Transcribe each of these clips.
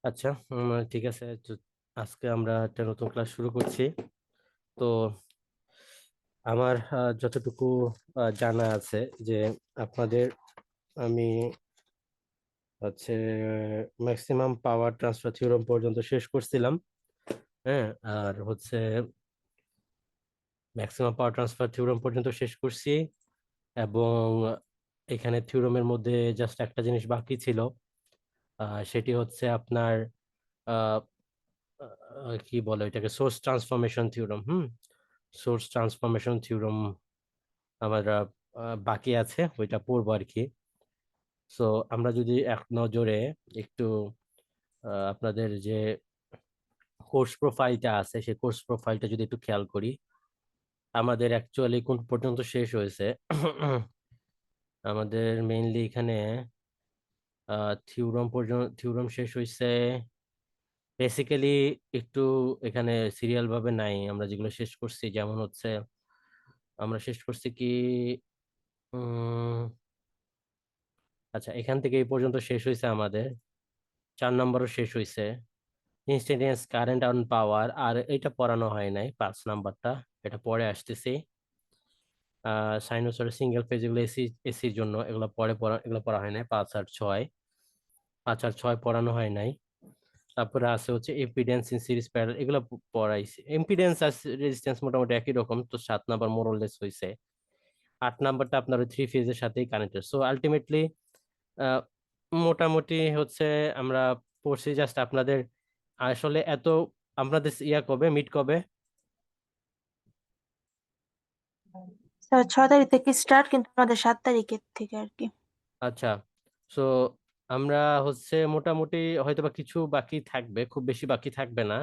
আচ্ছা, ঠিক আছে। আজকে আমরা একটা নতুন ক্লাস শুরু করছি। তো আমার যতটুকু জানা আছে যে আপনাদের আমি হচ্ছে ম্যাক্সিমাম পাওয়ার ট্রান্সফার থিওরেম পর্যন্ত শেষ করছিলাম। হ্যাঁ, আর হচ্ছে ম্যাক্সিমাম পাওয়ার ট্রান্সফার থিওরেম পর্যন্ত শেষ করছি, এবং এখানে থিওরেমের মধ্যে জাস্ট একটা জিনিস বাকি ছিল। সেটি হচ্ছে আপনার আহ, কি বলে এটাকে, source transformation theorem. Source transformation theorem আমরা বাকি আছে, ওইটা পড়বো আর কি। সো আমরা যদি এক নজরে একটু আপনাদের যে কোর্স প্রোফাইলটা আছে সেই কোর্স প্রোফাইলটা যদি একটু খেয়াল করি, আমাদের অ্যাকচুয়ালি কোন পর্যন্ত শেষ হয়েছে। আমাদের মেইনলি এখানে থিওরাম শেষ হয়েছে বেসিক্যালি। একটু এখানে সিরিয়াল ভাবে নাই, আমরা যেগুলো শেষ করছি যেমন হচ্ছে আমরা শেষ করছি কি, উম, আচ্ছা এখান থেকে এই পর্যন্ত শেষ হয়েছে আমাদের। 4 নম্বরও শেষ হয়েছে, ইনস্ট্যান্টানিয়াস কারেন্ট অন পাওয়ার, আর এটা পড়ানো হয় নাই 5 নাম্বারটা, এটা পরে আসতেছি। সাইনোসয়েড সিঙ্গেল ফেজ এগুলো এসির জন্য, এগুলো এগুলো পড়া হয় নাই। 5 আর 6, 5 আর 6 পড়ানো হয় নাই। তারপরে আছে হচ্ছে ইম্পিডেন্স ইন সিরিজ প্যারালাল, এগুলো পড়াইছি। ইম্পিডেন্স আর রেজিস্ট্যান্স মোটামুটি একই রকম, তো 7 নাম্বার মোরলেস হয়েছে। 8 নাম্বারটা আপনার 3 ফেজের সাথেই কানেক্টেড। সো আলটিমেটলি মোটামুটি হচ্ছে আমরা পড়ছি। জাস্ট আপনাদের আসলে এত আপনাদের কবে মিট কবে? স্যার 6 তারিখ থেকে স্টার্ট, কিন্তু আমাদের 7 তারিখের থেকে আর কি। আচ্ছা, সো আমরা হচ্ছে মোটামুটি হয়তোবা কিছু বাকি থাকবে, খুব বেশি বাকি থাকবে না।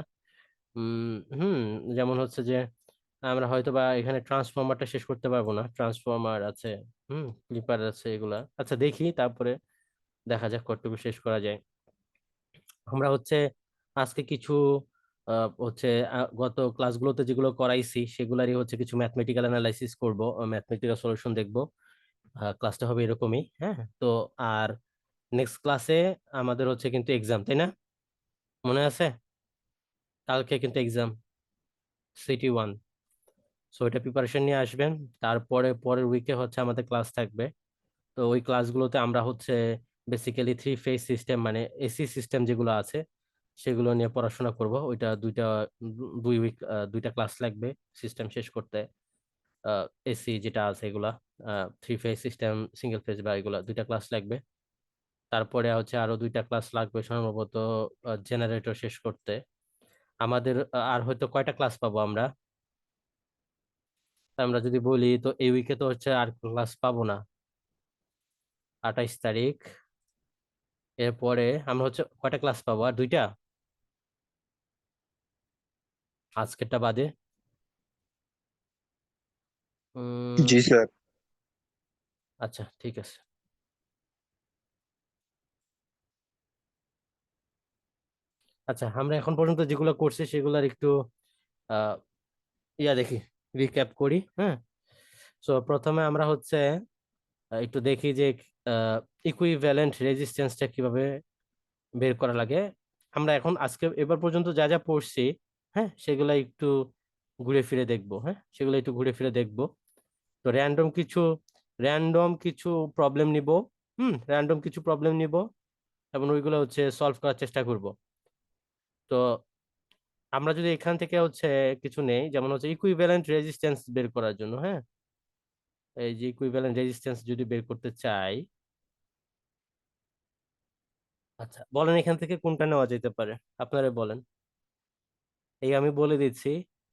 উম হুম যেমন হচ্ছে যে আমরা হয়তোবা এখানে ট্রান্সফরমারটা শেষ করতে পারবো না, ট্রান্সফরমার আছে, ক্লিপার আছে, এগুলা আচ্ছা দেখি, তারপরে দেখা যাক কতটুকু শেষ করা যায়। আমরা হচ্ছে আজকে কিছু হচ্ছে গত ক্লাসগুলোতে যেগুলো করাইছি সেগুলারই হচ্ছে কিছু ম্যাথমেটিক্যাল অ্যানালাইসিস করব, ম্যাথমেটিক্যাল সলিউশন দেখব। ক্লাসটা হবে এরকমই, হ্যাঁ। তো আর নেক্সট ক্লাসে আমাদের হচ্ছে কিন্তু এক্সাম, তাই না? মনে আছে কালকে কিন্তু এক্সাম, সিটি 1। সো এটা প্রিপারেশন নিয়ে আসবেন। তারপরে পরের উইকে হচ্ছে আমাদের ক্লাস থাকবে। তো ওই ক্লাসগুলোতে আমরা হচ্ছে বেসিক্যালি 3 ফেজ সিস্টেম, মানে এসি সিস্টেম যেগুলো আছে সেগুলো নিয়ে পড়াশোনা করব। ওইটা 2 উইক, 2টা ক্লাস লাগবে সিস্টেম শেষ করতে। এসি যেটা আছে এগুলা, 3 ফেজ সিস্টেম, সিঙ্গেল ফেজ বা এগুলা 2টা ক্লাস লাগবে। তারপরে হচ্ছে আরো 2টা ক্লাস লাগবে সম্ভবত জেনারেটর শেষ করতে। আমাদের আর হয়তো কয়টা ক্লাস পাবো আমরা? আমরা যদি বলি তো এই উইকে তো হচ্ছে আর ক্লাস পাবো না, 28 তারিখ। এরপরে আমরা হচ্ছে কয়টা ক্লাস পাবো? আর 2টা, আজকেরটা বাদে। জি উম স্যার। আচ্ছা ঠিক আছে। আচ্ছা, আমরা এখন পর্যন্ত যেগুলো করছি সেগুলোর একটু আহ দেখি, রিক্যাপ করি, হ্যাঁ। তো প্রথমে আমরা হচ্ছে একটু দেখি যে ইকুইভ্যালেন্ট রেজিস্ট্যান্সটা কিভাবে বের করা লাগে। আমরা এখন আজকে এবার পর্যন্ত যা যা পড়ছি, হ্যাঁ, সেগুলো একটু ঘুরে ফিরে দেখবো, হ্যাঁ, সেগুলো একটু ঘুরে ফিরে দেখবো। তো র্যান্ডম কিছু প্রবলেম নিব, র্যান্ডম কিছু প্রবলেম নিব, এবং ওইগুলো হচ্ছে সলভ করার চেষ্টা করব। তো আমরা যদি এখান থেকে হচ্ছে কিছু নেই, যেমন হচ্ছে ইকুইভ্যালেন্ট রেজিস্ট্যান্স বের করার জন্য, হ্যাঁ, এই যে ইকুইভ্যালেন্ট রেজিস্ট্যান্স যদি বের করতে চাই, আচ্ছা বলেন এখান থেকে কোনটা নেওয়া যেতে পারে, আপনারা বলেন। এই আমি বলে দিচ্ছি,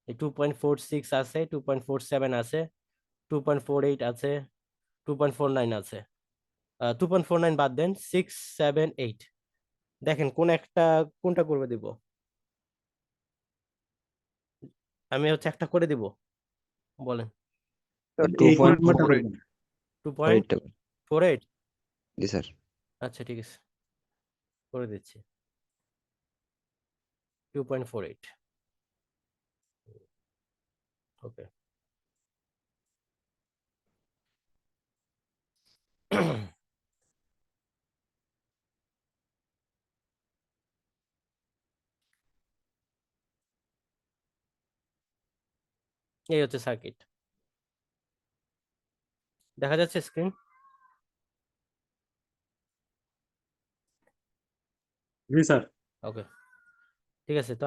এই 2.46 আছে, 2.47 আছে, 2.48 আছে, 2.49 আছে। 2.49 বাদ দেন, 6, 7, 8। দেখেন কোনটা করবে দিব। আমি হচ্ছে একটা করে দিব, বলেন। টু এই পয়েন্ট নাম্বারটা ফোর বলবেন। Two four point eight four eight ji sir. আচ্ছা ঠিক আছে, করে দিচ্ছি। 2.48, ওকে। এই হচ্ছে সার্কিট, দেখা যাচ্ছে স্ক্রিন? জি স্যার। ওকে, ঠিক আছে। তো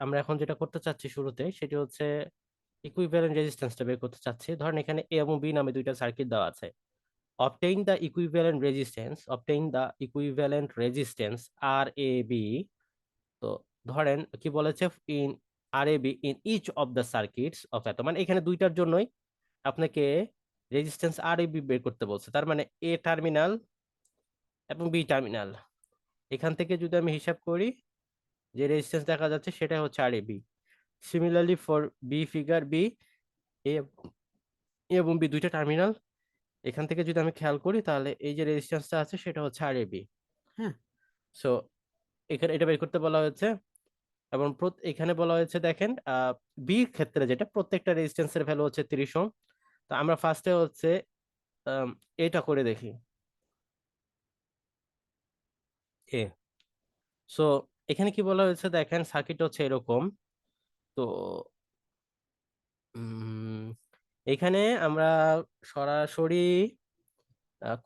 আমরা এখন যেটা করতে চাচ্ছি শুরুতে সেটি হচ্ছে ইকুইভ্যালেন্ট রেজিস্ট্যান্সটা বের করতে চাচ্ছি। ধরেন এখানে এ এবং বি নামে দুইটা সার্কিট দেওয়া আছে। obtain the equivalent resistance RAB। তো ধরেন কি বলেছে, in RAB in each of the circuits of এত, মানে এখানে দুইটার জন্যই আপনাকে রেজিস্ট্যান্স RAB বের করতে বলছে। তার মানে এ টার্মিনাল এবং বি টার্মিনাল, এখান থেকে যদি আমি হিসাব করি যে রেজিস্ট্যান্স দেখা যাচ্ছে সেটা হচ্ছে RAB। Similarly for B figure B, A এবং বি দুইটা টার্মিনাল, এখান থেকে যদি আমি খেয়াল করি তাহলে এই যে রেজিস্ট্যান্সটা আছে সেটা হচ্ছে RAB। হ্যাঁ, সো এখানে এটা বের করতে বলা হয়েছে। এবং এখানে বলা হয়েছে দেখেন বি ক্ষেত্রে যেটা প্রত্যেকটা রেজিস্ট্যান্সের ভ্যালু হচ্ছে 30 ওহম। তো আমরা ফার্স্টে হচ্ছে এটা করে দেখি এ। সো এখানে কি বলা হয়েছে দেখেন, সার্কিট হচ্ছে এরকম। তো এখানে আমরা সরাসরি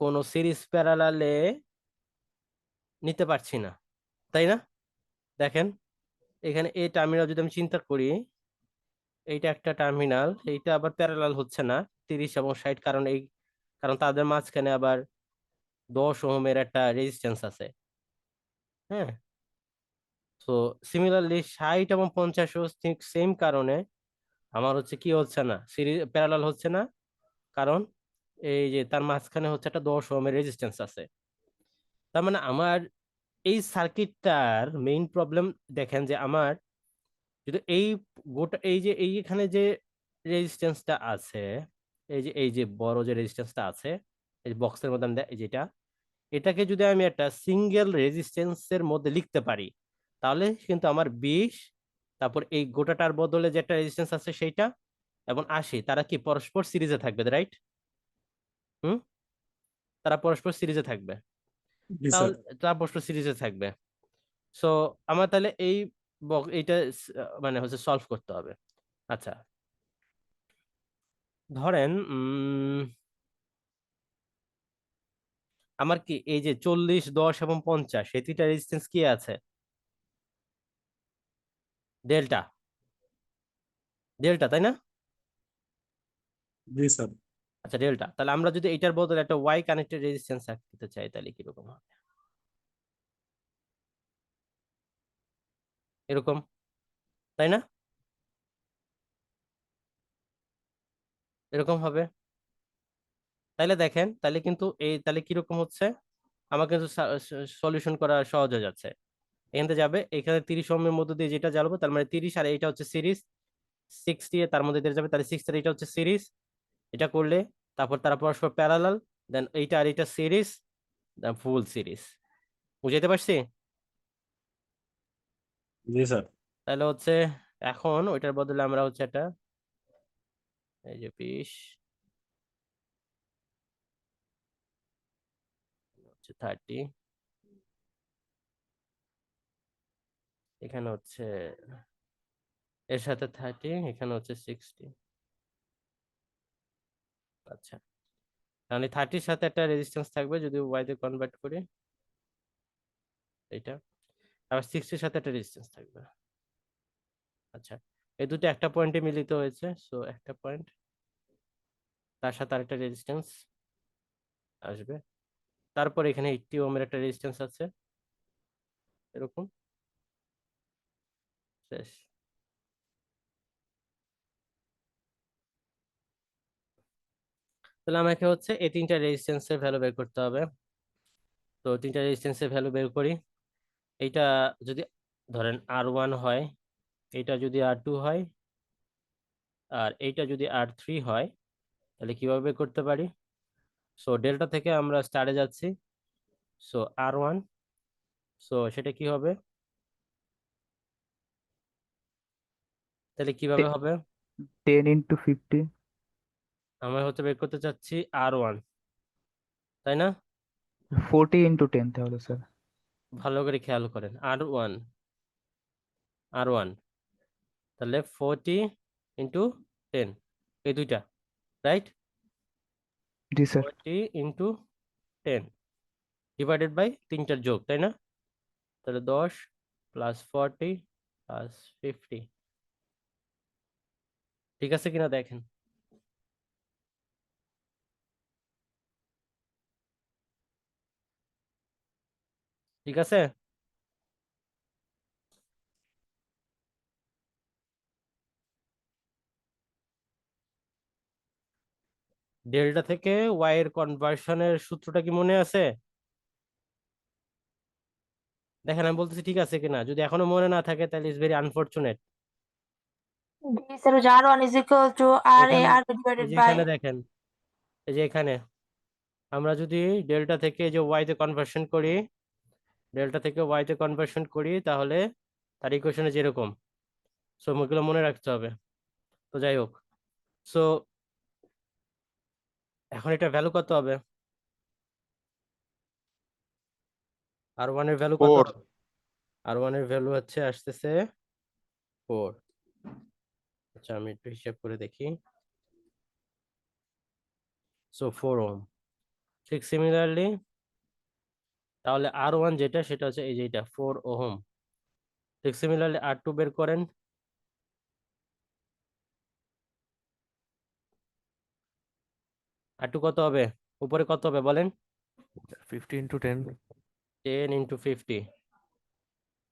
কোনো সিরিজ প্যারালালে নিতে পারছি না, তাই না? দেখেন এখানে এই টার্মিনাল যদি আমি চিন্তা করি, এইটা একটা টার্মিনাল, এইটা আবার প্যারালাল হচ্ছে না 30 এবং 60, কারণ তাদের মাঝখানে আবার 10 ওহমের একটা রেজিস্ট্যান্স আছে। হ্যাঁ, তো সিমিলারলি 60 এবং 50 ঠিক সেম কারণে আমার হচ্ছে কি হচ্ছে না, সিরিজ প্যারালাল হচ্ছে না, কারণ এই যে তার মাঝখানে হচ্ছে একটা 10 ওহমের রেজিস্ট্যান্স আছে। তার মানে আমার এই সার্কিটটার মেইন প্রবলেম দেখেন যে আমার যদি এই গোটা এই যে এইখানে যে রেজিস্ট্যান্সটা আছে, এই যে বড় যে রেজিস্ট্যান্সটা আছে এই বক্সের মধ্যে যেটা, এটাকে যদি আমি একটা সিঙ্গেল রেজিস্ট্যান্সের মধ্যে লিখতে পারি তাহলে কিন্তু আমার 20, তারপর এই গোটাটার বদলে যে একটা রেজিস্ট্যান্স আছে সেইটা, এবং 80, তারা কি পরস্পর সিরিজে থাকবে, রাইট? হুম, তারা পরস্পর সিরিজে থাকবে। জি স্যার। তাহলে তারা পরস্পর সিরিজে থাকবে। সো আমার তাহলে এইটা মানে হচ্ছে সলভ করতে হবে। আচ্ছা, ধরেন আমার কি এই যে 40, 10 এবং 50 এই তিনটা রেজিস্ট্যান্স কি আছে? ডেল্টা, ডেল্টা, তাই না? জি স্যার। আচ্ছা ডেল্টা, তাহলে আমরা যদি এটার বদলে একটা ওয়াই কানেক্টেড রেজিস্ট্যান্স রাখতে চাই তাহলে কিরকম হবে? এরকম, তাই না? এরকম হবে। তাহলে দেখেন তাহলে কিন্তু তাহলে কিরকম হচ্ছে, আমার কিন্তু সলিউশন করা সহজ হয়ে যাচ্ছে। এখান থেকে যাবে, এখানে 30 ওহমের মধ্যে দিয়ে যেটা জ্বালাবো তার মানে 30, আর এইটা হচ্ছে সিরিজ 60 তার মধ্যে দিয়ে যাবে, তাহলে 60 আর এটা হচ্ছে সিরিজ। এটা করলে তারপর তারা পরস্পর প্যারালাল, দেন এইটা আর এটা সিরিজ, দেন ফুল সিরিজ। বুঝাইতে পারছি? জি স্যার। তাহলে হচ্ছে এখন ওইটার বদলে আমরা হচ্ছে একটা এই যে 20 হচ্ছে 30, এখানে হচ্ছে এর সাথে 30, এখানে হচ্ছে 60। আচ্ছা, তাহলে 30-র সাথে একটা রেজিস্ট্যান্স থাকবে যদি ওয়াই তে কনভার্ট করি এটা, আবার 60-র সাথে একটা রেজিস্ট্যান্স থাকবে। আচ্ছা, এই দুটো একটা পয়েন্টে মিলিত হয়েছে, সো একটা পয়েন্ট, তার সাথে আরেকটা রেজিস্ট্যান্স আসবে। তারপর এখানে 80 ওহমের একটা রেজিস্ট্যান্স আছে এরকম, শেষ। তাহলে আমাকে হচ্ছে এই তিনটা রেজিস্ট্যান্সের ভ্যালু বের করতে হবে। তো তিনটা রেজিস্ট্যান্সের ভ্যালু বের করি। এইটা যদি ধরেন R1 হয়, এটা যদি R2 হয়, আর এইটা যদি R3 হয়, তাহলে কিভাবে বের করতে পারি? সো ডেল্টা থেকে আমরা স্টারে যাচ্ছি, সো R1, সো সেটা কি হবে, তাহলে কিভাবে হবে? 10 into 50, আমরা হচ্ছে বের করতে চাচ্ছি R1, তাই না? 40 into 10 তাহলে স্যার। ভালো করে খেয়াল করেন, R1, তাহলে 40 ইন্টু 10, এই দুইটা, রাইট? জি স্যার। 40 ইন্টু 10 ডিভাইডেড বাই তিনটার যোগ, তাই না? তাহলে 10 প্লাস 40 প্লাস 50, ঠিক আছে কিনা দেখেন। ঠিক আছে, ডেল্টা থেকে ওয়াই এর কনভার্সনের সূত্রটা কি মনে আছে? দেখেন আমি বলতেছি ঠিক আছে কিনা, যদি এখনো মনে না থাকে তাহলে is very unfortunate. G sir, R1 is equal to RA এখানে এই divided যে by এখানে দেখেন, এই যে এখানে আমরা যদি ডেল্টা থেকে যে ওয়াই তে কনভার্সন করি, ডেল্টা থেকে ওয়াই তে কনভার্সন করি, তাহলে তার ইকুয়েশনে যেরকম, সো এগুলো মনে রাখতে হবে। তো যাই হোক, সো এখন এটা ভ্যালু কত হবে? আর ওয়ান এর ভ্যালু কত 4 হবে? আর ওয়ান এর ভ্যালু হচ্ছে আসতেছে 4। আচ্ছা আমি একটু হিসাব করে দেখি। So 4 ohm. ঠিক সিমিলারলি তাহলে আর ওয়ান যেটা সেটা হচ্ছে এই যে এটা 4 ওহম। ঠিক সিমিলারলি আর টু বের করেন। আর টু কত হবে? উপরে কত হবে বলেন? 50 into 10 10 ইন্টু 50।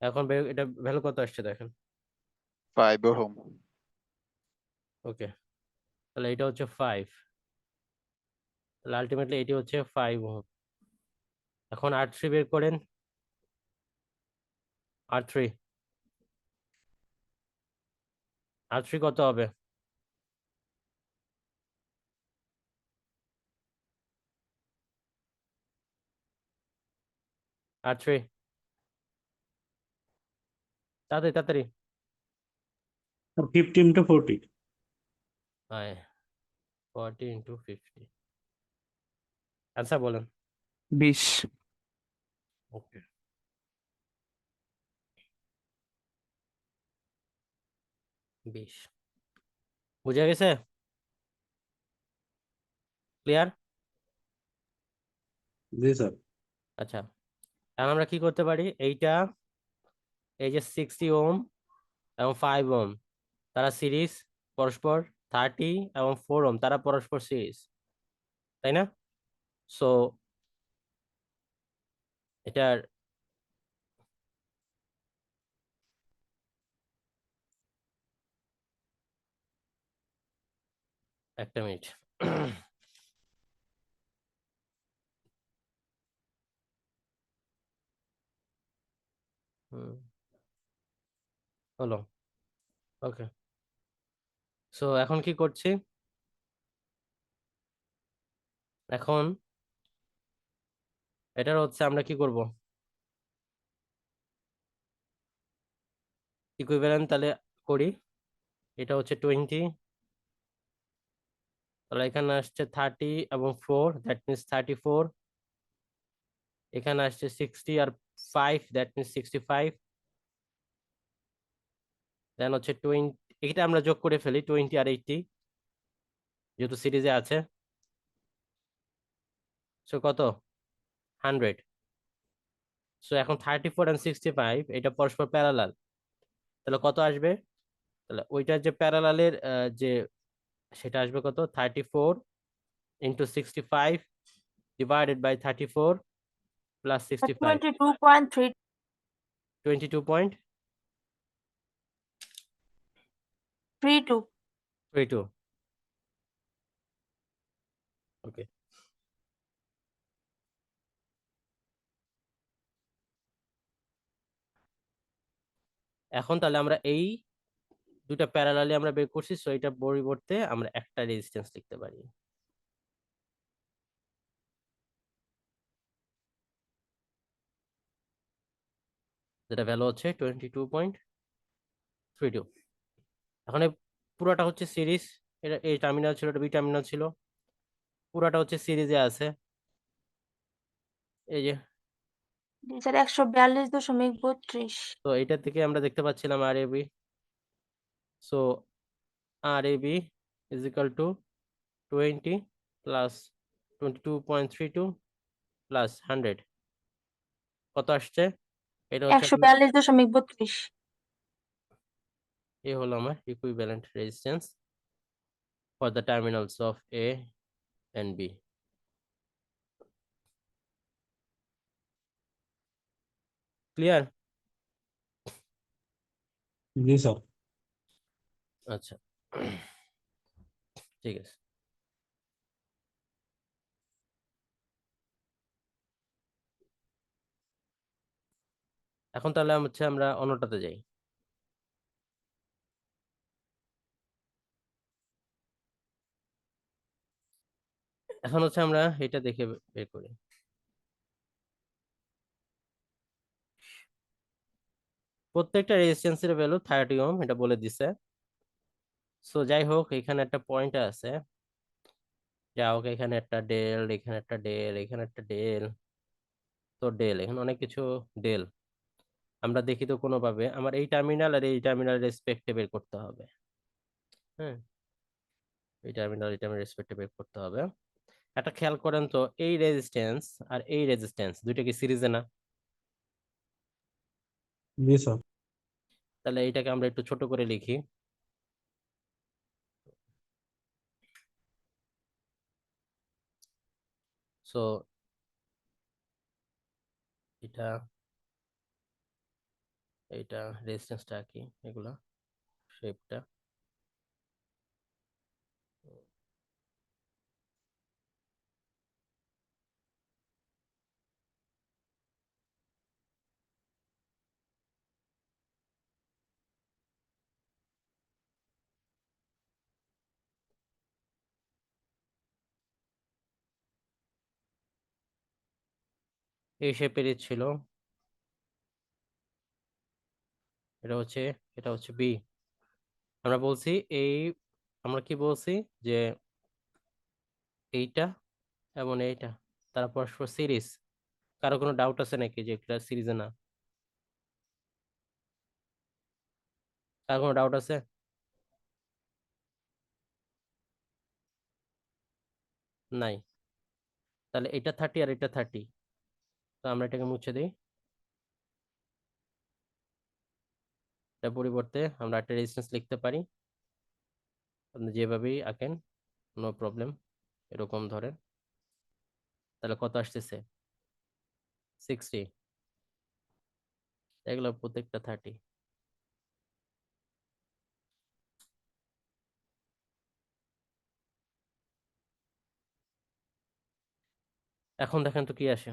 এখন এটা ভ্যালু কত আসছে দেখেন। 5 ohm ওকে, তাহলে এটা হচ্ছে 5, তাহলে আলটিমেটলি এটি হচ্ছে 5 ওহম। এখন আর থ্রি বের করেন। আর থ্রি, আর থ্রি কত হবে? আর থ্রি তাড়াতাড়ি তাড়াতাড়ি। 50 into 40 হ্যাঁ, 40 ইন্টু 50। আচ্ছা বলেন। 20। ওকে, 20 বুঝা গেছে? ক্লিয়ার? জি স্যার আচ্ছা, এখন আমরা কি করতে পারি, এইটা এই যে 60 ওহম এবং 5 ওহম তারা সিরিজ পরস্পর, 30 এবং 4 ওহম তারা পরস্পর সিরিজ, তাই না? সো এটার একটা মিনিট। হলো, ওকে। সো এখন কি করছি, এখন এটার হচ্ছে আমরা কি করব, ইকুইভ্যালেন্ট তাহলে করি। এটা হচ্ছে 20, তাহলে এখানে আসছে 30 এবং 4, দ্যাট মিনস 34। এখানে আসছে 60 আর 5, দ্যাট মিনস 65। দেন হচ্ছে 20, এটা আমরা যোগ করে ফেলি 20 আর 80 যেহেতু সিরিজে আছে। সো কত? 100। সো এখন 34 and 65 এটা পরস্পর প্যারালাল, তাহলে কত আসবে? তাহলে ওইটার যে প্যারালালের যে সেটা আসবে কত, 34 ইন্টু 65 ডিভাইডেড বাই 34 প্লাস 65, 22.3. 22.32। ওকে, এখন তাহলে আমরা এই দুটা প্যারালালি আমরা বের করছি, সো এটার পরিবর্তে আমরা একটা রেজিস্ট্যান্স লিখতে পারি। যেটা ভ্যালু হচ্ছে 22.32। এখন এই পুরোটা হচ্ছে সিরিজ, এটা এই টার্মিনাল ছিল, এটা বি টার্মিনাল ছিল, পুরোটা হচ্ছে সিরিজে আছে। এই যে, জি স্যার, 142.32। তো এটা থেকে আমরা দেখতে পাচ্ছিলাম R A B, so R A B is equal to 20 plus 22.32 plus 100 কত আসছে? এটা হচ্ছে 142.32। এ হলো আমার equivalent resistance for the terminals of A and B. Clear? G sir. আচ্ছা, ঠিক আছে। এখন তাহলে আমরা অন্যটাতে যাই। এখন আমরা এটা দেখে বের করি। প্রত্যেকটা রেজিস্ট্যান্সের ভ্যালু 30 ওহম, এটা বলে দিছে। সো যাই হোক, এখানে একটা পয়েন্ট আছে, যা হোক, এখানে একটা ডেল, এখানে একটা ডেল, এখানে একটা ডেল, তো ডেল, এখানে অনেক কিছু ডেল। আমরা দেখি তো কোনোভাবে আমার এই টার্মিনাল আর এই টার্মিনাল রেসপেক্টে বের করতে হবে। হ্যাঁ, এই টার্মিনাল রেসপেক্টে বের করতে হবে। একটা খেয়াল করেন তো, এই রেজিস্ট্যান্স আর এই রেজিস্ট্যান্স দুইটা কি সিরিজে না? জি স্যার। তাহলে এইটাকে আমরা একটু ছোট করে লিখি। সো এটা, এইটা রেজিস্ট্যান্সটা কি, এগুলা শেপটা, এই শেপেরই ছিল। এটা হচ্ছে, এটা হচ্ছে বি। আমরা বলছি এই, আমরা কি বলছি যে এইটা এবং এইটা তারা পরস্পর সিরিজ। কারো কোনো ডাউট আছে নাকি যে এটা সিরিজে না? কারো কোনো ডাউট আছে? নাই? তাহলে এটা 30 আর এটা 30, তো আমরা এটাকে মুছে দিই। এটার পরিবর্তে আমরা একটা রেজিস্ট্যান্স লিখতে পারি, আপনি যেভাবেই আঁকেন, নো প্রবলেম। এরকম ধরেন, তাহলে কত আসতেছে? 60। এগুলো প্রত্যেকটা 30। এখন দেখেন তো কি আসে।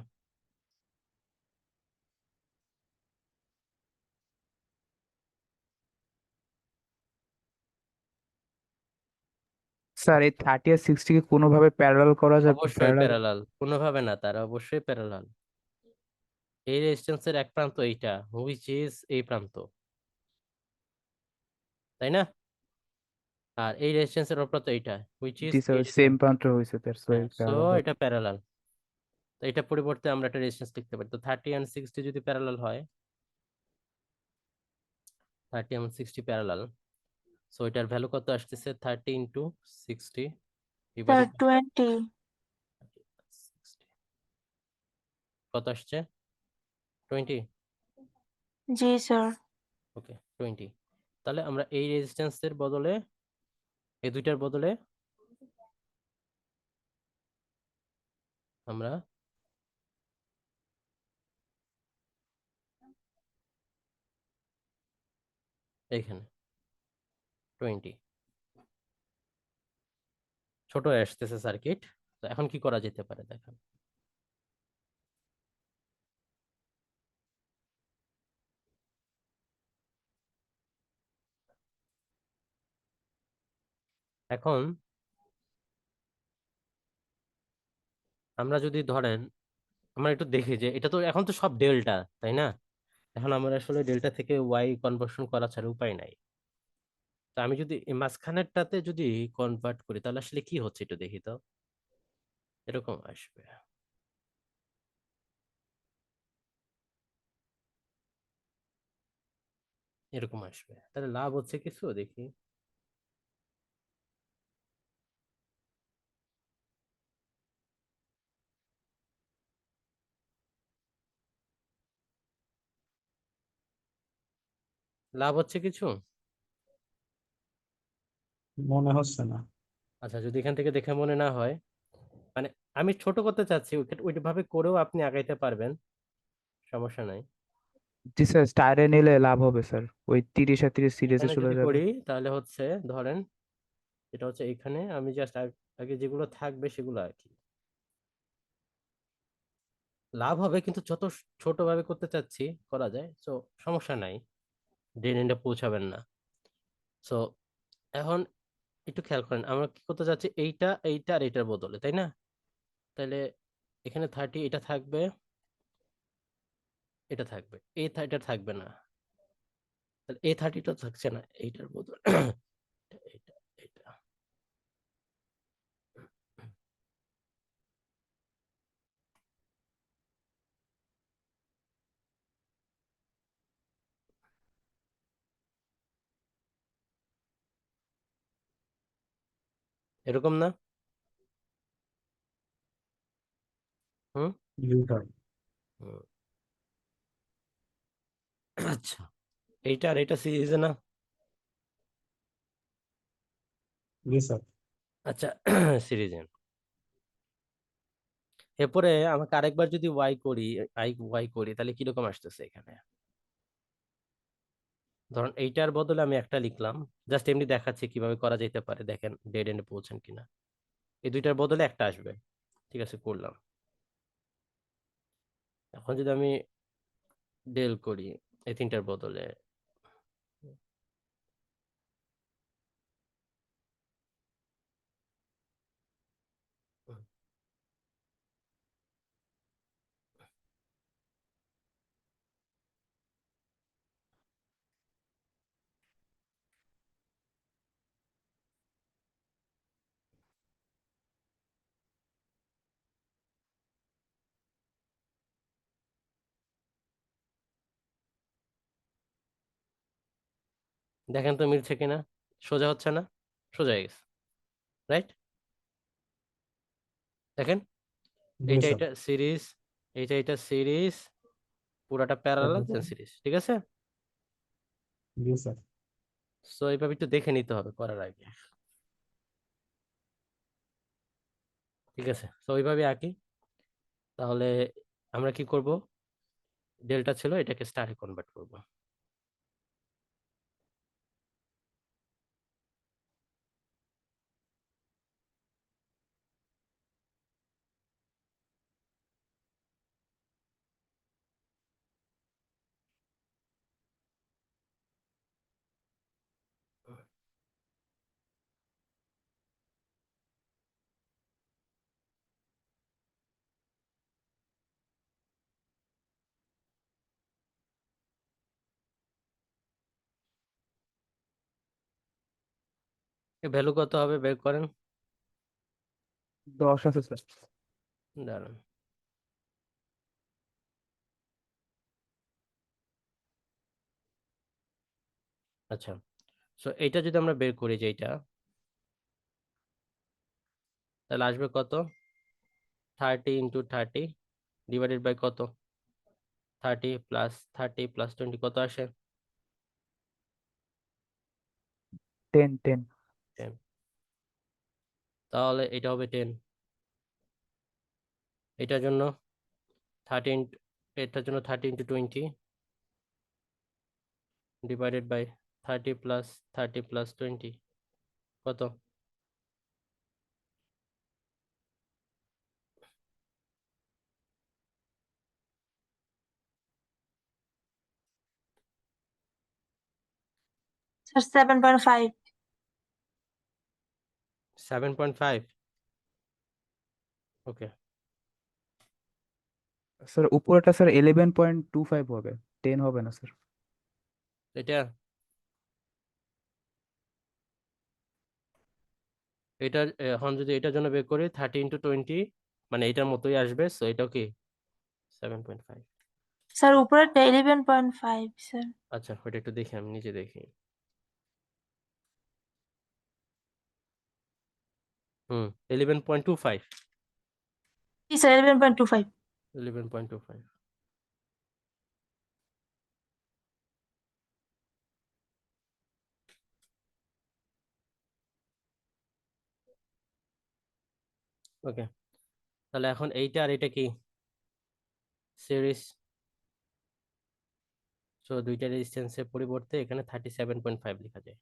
স্যার এই 30 আর 60 কে কোনোভাবে প্যারালাল করা যাবে? অবশ্যই প্যারালাল? প্যারালাল, কোনোভাবে না, তারা অবশ্যই প্যারালাল। এই রেজিস্ট্যান্সের এক প্রান্ত এইটা, হুইচ ইজ এই প্রান্ত, তাই না? আর এই রেজিস্ট্যান্সের অপর প্রান্ত এইটা, হুইচ ইজ জি স্যার, এই সেম প্রান্ত। প্রান্ত হয়েছে, দ্যাটস ওয়াই হ্যাঁ, সো প্যারালাল হচ্ছে। এটা প্যারালাল। তো এটা পরিবর্তে আমরা একটা রেজিস্ট্যান্স লিখতে পারি। তো 30 এন্ড 60 যদি প্যারালাল হয়, 30 এন্ড 60 প্যারালাল, সো এটার ভ্যালু কত আসতেছে? 30 ইন্টু 60 স্যার ডিভাইডেড 20। 60, কত আসছে? 20। জি স্যার। ওকে, 20। তাহলে আমরা এই রেজিস্ট্যান্সের বদলে, এই দুইটার বদলে আমরা এইখানে 20, ছোট হয়ে আসতেছে সার্কিট। তো এখন কি করা যেতে পারে দেখেন। এখন আমরা যদি ধরেন, আমরা একটু দেখি যে এটা তো এখন তো সব ডেল্টা, তাই না? এখন আমরা আসলে ডেল্টা থেকে ওয়াই কনভার্সন করা ছাড়া উপায় নাই। তো আমি যদি এই মাঝখানেরটাতে যদি কনভার্ট করি, তাহলে আসলে কি হচ্ছে একটু দেখি তো। এরকম আসবে, এরকম আসবে, তাহলে লাভ হচ্ছে কিছু দেখি। লাভ হচ্ছে কিছু? মনে হচ্ছে না। আচ্ছা, যদি এখান থেকে দেখে মনে না হয়, মানে আমি ছোট করতে চাচ্ছি, ওইভাবে করেও আপনি আগাইতে পারবেন, সমস্যা নাই। জি স্যার, স্টারে নিলে লাভ হবে স্যার, ওই 30 সিরিজে এখানে চলে যদি যাবে। করি তাহলে হচ্ছে ধরেন এটা হচ্ছে এখানে আমি জাস্ট আগে যেগুলো থাকবে সেগুলো আর কি লাভ হবে, কিন্তু যত ছোট ভাবে করতে চাচ্ছি করা যায়, তো সমস্যা নাই, ডেড এন্ডে পৌঁছাবেন না। সো এখন একটু খেয়াল করেন, আমরা কি করতে চাচ্ছি, এইটা এইটা আর এইটার বদলে, তাই না? তাহলে এখানে 30 এটা থাকবে, এটা থাকবে, এটা থাকবে না, তাহলে A30টা থাকছে না, এইটার বদলে এটা এটা এরকম না? হুম জি স্যার। হুম। আচ্ছা, এইটা আর এটা সিরিজে না? জি স্যার। আচ্ছা, সিরিজে। এরপরে আমাকে আরেকবার যদি ওয়াই করি তাহলে কিরকম আসতেছে এখানে? ধরুন এইটার বদলে আমি একটা লিখলাম, জাস্ট এমনি দেখাচ্ছি কিভাবে করা যেতে পারে, দেখেন ডেড এন্ডে পৌঁছান কিনা। এই দুইটার বদলে একটা আসবে, ঠিক আছে, করলাম। এখন যদি আমি ডেল করি এই তিনটার বদলে, দেখেন তো মিলছে কিনা, সোজা হচ্ছে না? সোজা হয়ে গেছে, রাইট? দেখেন, জি এইটা স্যার। এটা সিরিজ, এইটা এটা সিরিজ, পুরাটা প্যারালাল দেন সিরিজ, ঠিক আছে? জি স্যার। সো এইভাবে একটু দেখে নিতে হবে করার আগে, ঠিক আছে? তো ওইভাবে আঁকি, তাহলে আমরা কি করব, ডেল্টা ছিল এটাকে স্টারে কনভার্ট করব। ভ্যালু কত হবে বের করেন। 10 আছে স্যার। দাঁড়ান, আচ্ছা, সো এইটা যদি আমরা বের করি যে এইটা, তাহলে আসবে কত, 30 × 30 ডিভাইডেড বাই কত, 30 + 30 + 20 কত আসে? 10 10। তাহলে এটা হবে 10, এটার জন্য 30, এটার জন্য 30 × 20 ডিভাইডেড বাই 30 + 30 + 20 কত? স্যার 7.5। 7.5, ওকে। স্যার, উপরেটা স্যার 11.25 হবে, 10 হবে না স্যার। এটা এটা এখন যদি এটার জন্য বের করি 30 × 20, মানে এটার মতোই আসবে, সো এটাও কি 7.5। স্যার উপরেরটা 11.5 স্যার। আচ্ছা, ওটা একটু দেখি, আমি নিজে দেখি। হুম, 11.25, জি স্যার 11.25। 11.25। ওকে, তাহলে এখন এইটা আর এটা কি সিরিজ, সো দুইটা রেজিস্ট্যান্সের পরিবর্তে এখানে 37.5 লেখা যায়।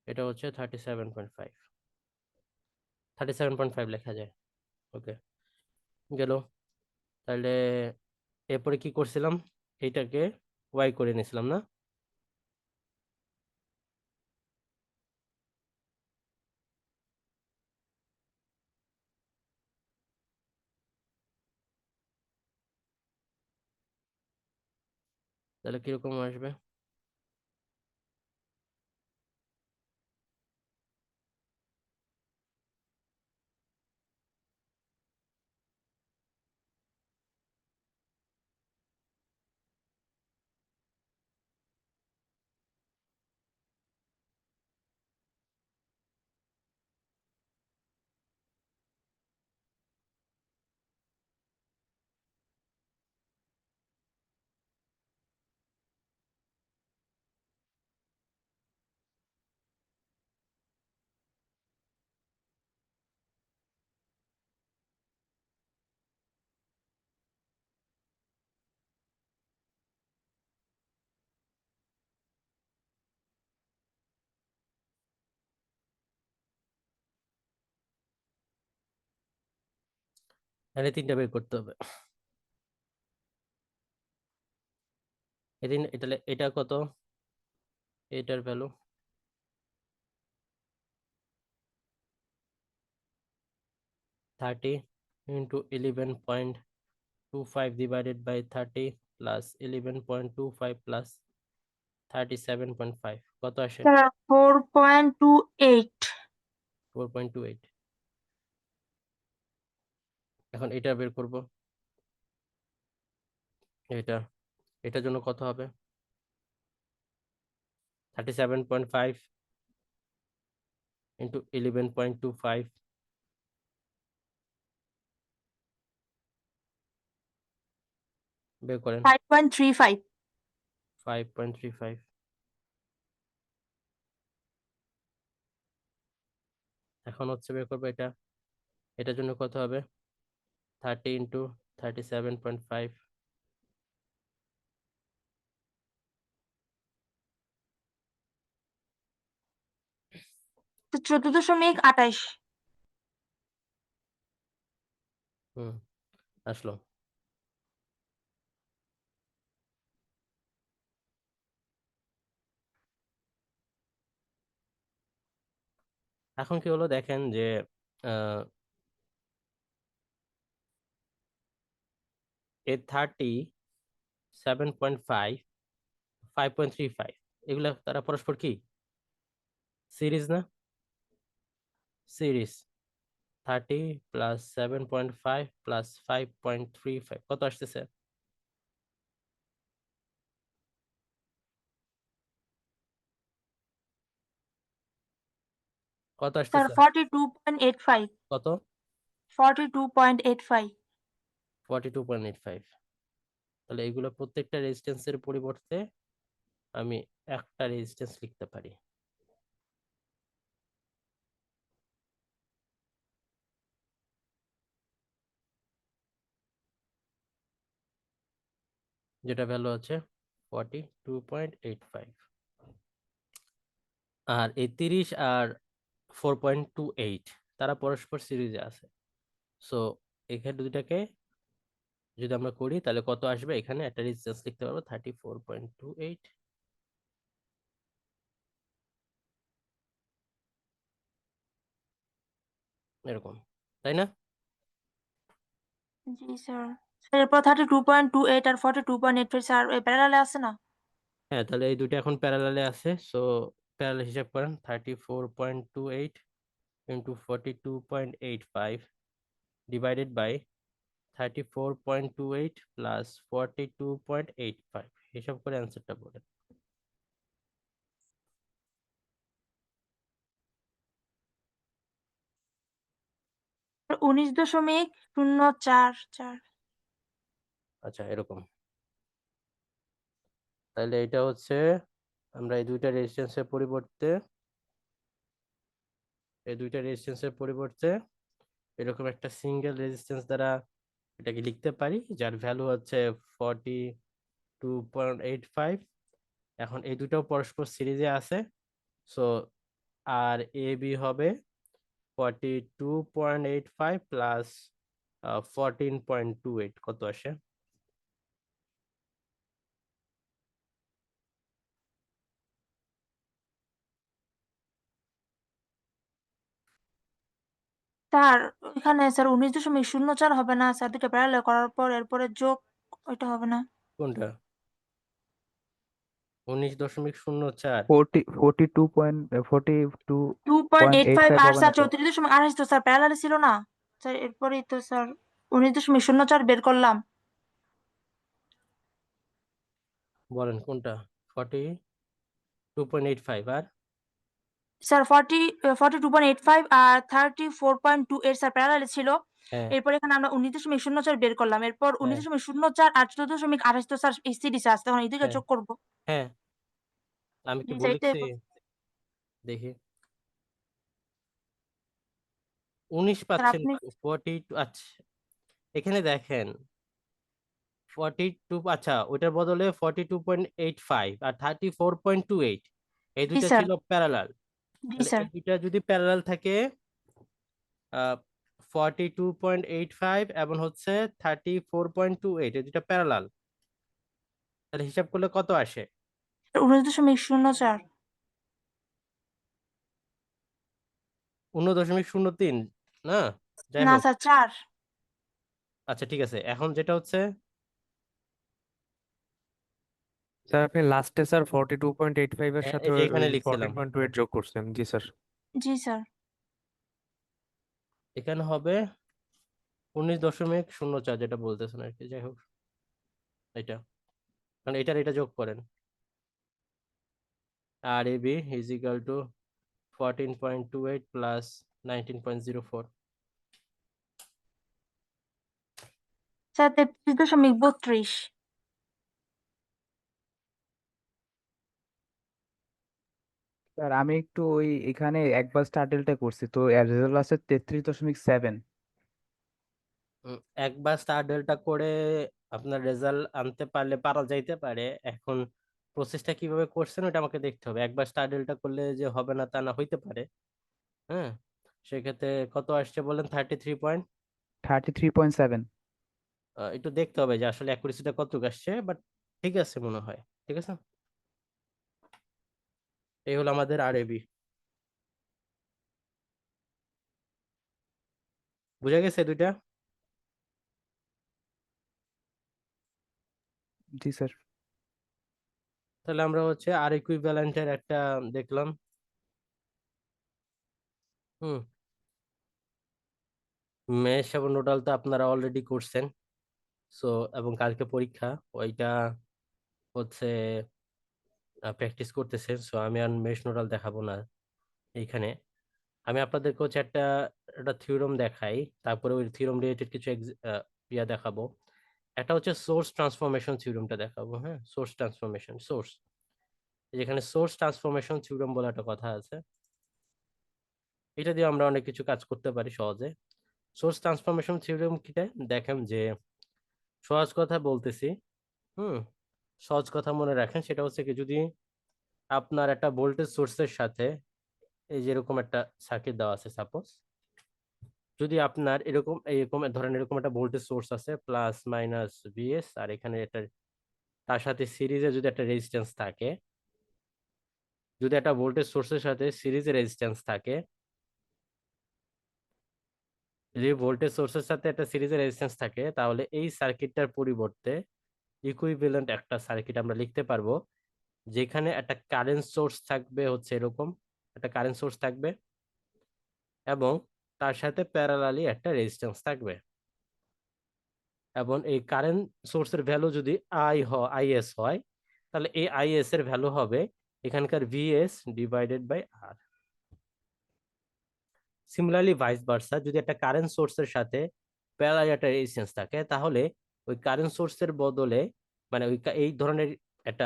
এটা হচ্ছে 37.5 লেখা যায়। ওকে, গেল। তাহলে এরপরে কি করছিলাম, এইটাকে ওয়াই করে নিয়েছিলাম না? তাহলে কিরকম আসবে? তাহলে তিনটা বের করতে হবে। এদিন তাহলে এটা কত, এটার value 30 into 11.25 divided by 30 plus 11.25 plus 37.5 কত আসে? স্যার 4.28। 4.28। এখন এটা বের করব, এটা এটার জন্য কত হবে? 37.5 into 11.25 বের করেন। 5.35। 5.35। এখন হচ্ছে বের করবো এটা, এটার জন্য কত হবে? 30 into 37.5 তো 14.28। আসলো। এখন কি হলো দেখেন যে আহ এ 37.5 5.35 এগুলা তারা পরস্পর কি সিরিজ না? সিরিজ 30 প্লাস 7.5 প্লাস 5.35 কত আসতেছে? কত স্যার আসতেছে? 42.85। কত? 42.85। 42.85। তাহলে এগুলো প্রত্যেকটা রেজিস্ট্যান্সের পরিবর্তে আমি একটা রেজিস্ট্যান্স লিখতে পারি। যেটা ভ্যালু আছে 42.85। আর এই 30 আর 4.28 তারা পরস্পর সিরিজে আছে। সো এখানে দুইটাকে যদি আমরা করি তাহলে কত আসবে? এখানে একটা রেজিস্ট্যান্স লিখতে পারবো 34.28 এরকম, তাই না? জি স্যার। স্যার এরপর 32.28 আর 42.85 স্যার প্যারালালে আছে না? হ্যাঁ, তাহলে এই দুটো এখন প্যারালালে আছে। সো প্যারালাল হিসাব করেন 34.28 ইন্টু 42.85 ডিভাইডেড বাই 34.28 প্লাস 42.85 হিসাব করে অ্যান্সারটা বলেন। 19.044। আচ্ছা, এরকম। তাহলে এটা হচ্ছে আমরা এই দুইটা রেজিস্ট্যান্সের পরিবর্তে এরকম একটা সিঙ্গেল রেজিস্ট্যান্স দ্বারা এটাকে লিখতে পারি, যার ভ্যালু হচ্ছে 42.85। এখন এই দুটাও পরস্পর সিরিজে আছে, সো আর এ বি হবে 42.85 প্লাস 14.28 কত আসে? স্যার এখানে স্যার 19.04 হবে না স্যার? দুটো প্যারালাল করার পর এরপরে যোগ ওইটা হবে না? কোনটা 19.04? 42.85 2.85 আর হবে না স্যার স্যার? 34.28 তো স্যার প্যারালাল ছিল না স্যার? এরপরেই তো স্যার 19.04 বের করলাম। বলেন কোনটা 42.85 আর স্যার 42.85 আর 34.28 স্যার প্যারালাল ছিল। হ্যাঁ এরপর এখানে আমরা 19.04 বের করলাম। এরপর হ্যাঁ 19.04 আর 14.28 তো স্যার এই সিরিজে আছে, তখন এই দুটো হ্যাঁ যোগ করব। হ্যাঁ আমি কি জি স্যার, এটাই বলেছি? দেখি 19 স্যার পাচ্ছেন আপনি 42। আচ্ছা এখানে দেখেন 42, আচ্ছা ওইটার বদলে 42.85 আর 34.28 এই জি দুইটা স্যার, ছিল প্যারালাল। জি তাহলে স্যার। এই দুইটা যদি প্যারালাল থাকে 42.85 এবং হচ্ছে 34.28 এই দুইটা প্যারালাল, তাহলে হিসাব করলে কত আসে? 19.04। 19.03 না? যাই না হোক, স্যার, 4। আচ্ছা ঠিক আছে, এখন যেটা হচ্ছে স্যার আপনি লাস্টে স্যার 42.85 এর সাথে এই যে ওই এখানে লিখছিলাম 14.28 যোগ করছেন। জি স্যার। জি স্যার। এখানে হবে 19.04 যেটা বলতেছেন আর কি। যাই হোক এটা, মানে এটা যোগ করেন, আর A B is equal to 14.28 plus 19.04। Sir 33.32। Sir আমি একটু ওই এখানে একবার স্টার্টেলটা করছি, তো এর রেজাল্ট আছে 33.7। একবার স্টার ডেল্টা করে আপনার রেজাল্ট আনতে পারলে পারা যাইতে পারে। এখন প্রসেসটা কিভাবে করছেন ওটা আমাকে দেখতে হবে। একবার স্টার ডেল্টা করলে যে হবে না তা না, হইতে পারে। হ্যাঁ, সেক্ষেত্রে কত আসছে বলেন? 33 পয়েন্ট। 33.7। একটু দেখতে হবে যে আসলে অ্যাকুরেসিটা কতটুকু আসছে, বাট ঠিক আছে মনে হয়। ঠিক আছে, এই হলো আমাদের আর এবি। বুঝা গেছে দুইটা? জি স্যার। তাহলে আমরা হচ্ছে আর ইকুইভ্যালেন্টের একটা দেখলাম। হুম, মেশ এবং নোডাল তো আপনারা অলরেডি করছেন, সো এবং কালকে পরীক্ষা, ওইটা হচ্ছে প্র্যাকটিস করতেছেন। সো আমি আর মেশ নোডাল দেখাবো না এইখানে। আমি আপনাদেরকে হচ্ছে একটা থিওরেম দেখাই, তারপরে ওই থিওরেম রিলেটেড কিছু ইয়া দেখাবো। একটা হচ্ছে সোর্স ট্রান্সফরমেশন থিওরেমটা দেখাবো। হ্যাঁ, যেখানে সোর্স ট্রান্সফরমেশন থিওরেম বলে একটা কথা আছে, এটা দিয়ে আমরা অনেক কিছু কাজ করতে পারি সহজে। সোর্স ট্রান্সফরমেশন থিওরেম কিটা দেখেন, যে সহজ কথা বলতেছি। হুম, সহজ কথা মনে রাখেন, সেটা হচ্ছে কি, যদি আপনার একটা ভোল্টেজ সোর্সের সাথে এই যেরকম একটা সার্কিট দেওয়া আছে সাপোজ, যদি আপনার এরকম ধরেন এরকম একটা ভোল্টেজ সোর্স আছে প্লাস মাইনাস ভিএস, আর এখানে একটা তার সাথে সিরিজে যদি একটা রেজিস্ট্যান্স থাকে, যদি একটা ভোল্টেজ সোর্সের সাথে সিরিজে রেজিস্ট্যান্স থাকে, যদি ভোল্টেজ সোর্সের সাথে একটা সিরিজে রেজিস্ট্যান্স থাকে, তাহলে এই সার্কিটটার পরিবর্তে ইকুইভ্যালেন্ট একটা সার্কিট আমরা লিখতে পারবো, যেখানে একটা কারেন্ট সোর্স থাকবে, হচ্ছে এরকম একটা কারেন্ট সোর্স থাকবে এবং তার সাথে প্যারালালি একটা রেজিস্ট্যান্স থাকবে। এবং এই কারেন্ট সোর্সের ভ্যালু যদি আইএস হয়, তাহলে এই আইএস এর ভ্যালু হবে এখানকার VS divided by R. Similarly vice versa, যদি একটা কারেন্ট সোর্সের সাথে প্যারালাল একটা রেজিস্ট্যান্স থাকে, তাহলে ওই কারেন্ট সোর্সের বদলে, মানে ওই এই ধরনের একটা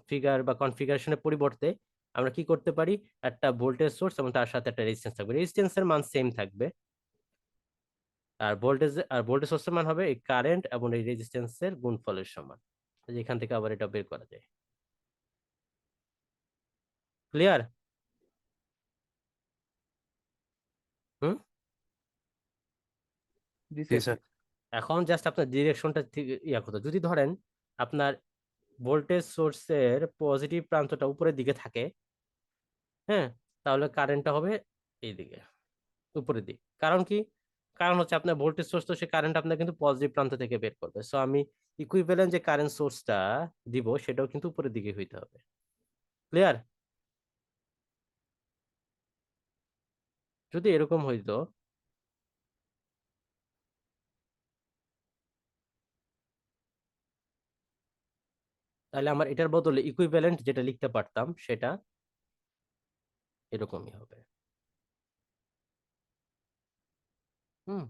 ফিগার বা কনফিগারেশনের পরিবর্তে আমরা কি করতে পারি, একটা ভোল্টেজ সোর্স এবং তার সাথে একটা রেজিস্ট্যান্স থাকবে, রেজিস্ট্যান্সের মান সেম থাকবে, আর ভোল্টেজ সোর্সের মান হবে এই কারেন্ট এবং এই রেজিস্ট্যান্সের গুণফলের সমান। এখান থেকে আবার এটা বের করা যায়। ক্লিয়ার? হুম। জি জি স্যার। স্যার। এখন জাস্ট আপনার ডিরেকশনটা ইয়া করতে, যদি ধরেন আপনার ভোল্টেজ সোর্সের পজিটিভ প্রান্তটা উপরের দিকে থাকে, হ্যাঁ, তাহলে কারেন্টটা হবে এইদিকে উপরের দিক। কারণ কি? কারণ হচ্ছে আপনার ভোল্টেজ সোর্স, তো সে কারেন্ট আপনার কিন্তু পজিটিভ প্রান্ত থেকে বের করবে। সো আমি ইকুইভ্যালেন্ট যে কারেন্ট সোর্সটা দিব সেটাও কিন্তু উপরের দিকে হইতে হবে। ক্লিয়ার? যদি এরকম হইতো, তাহলে আমার এটার বদলে ইকুইভ্যালেন্ট যেটা লিখতে পারতাম সেটা এরকমই হবে। হুম।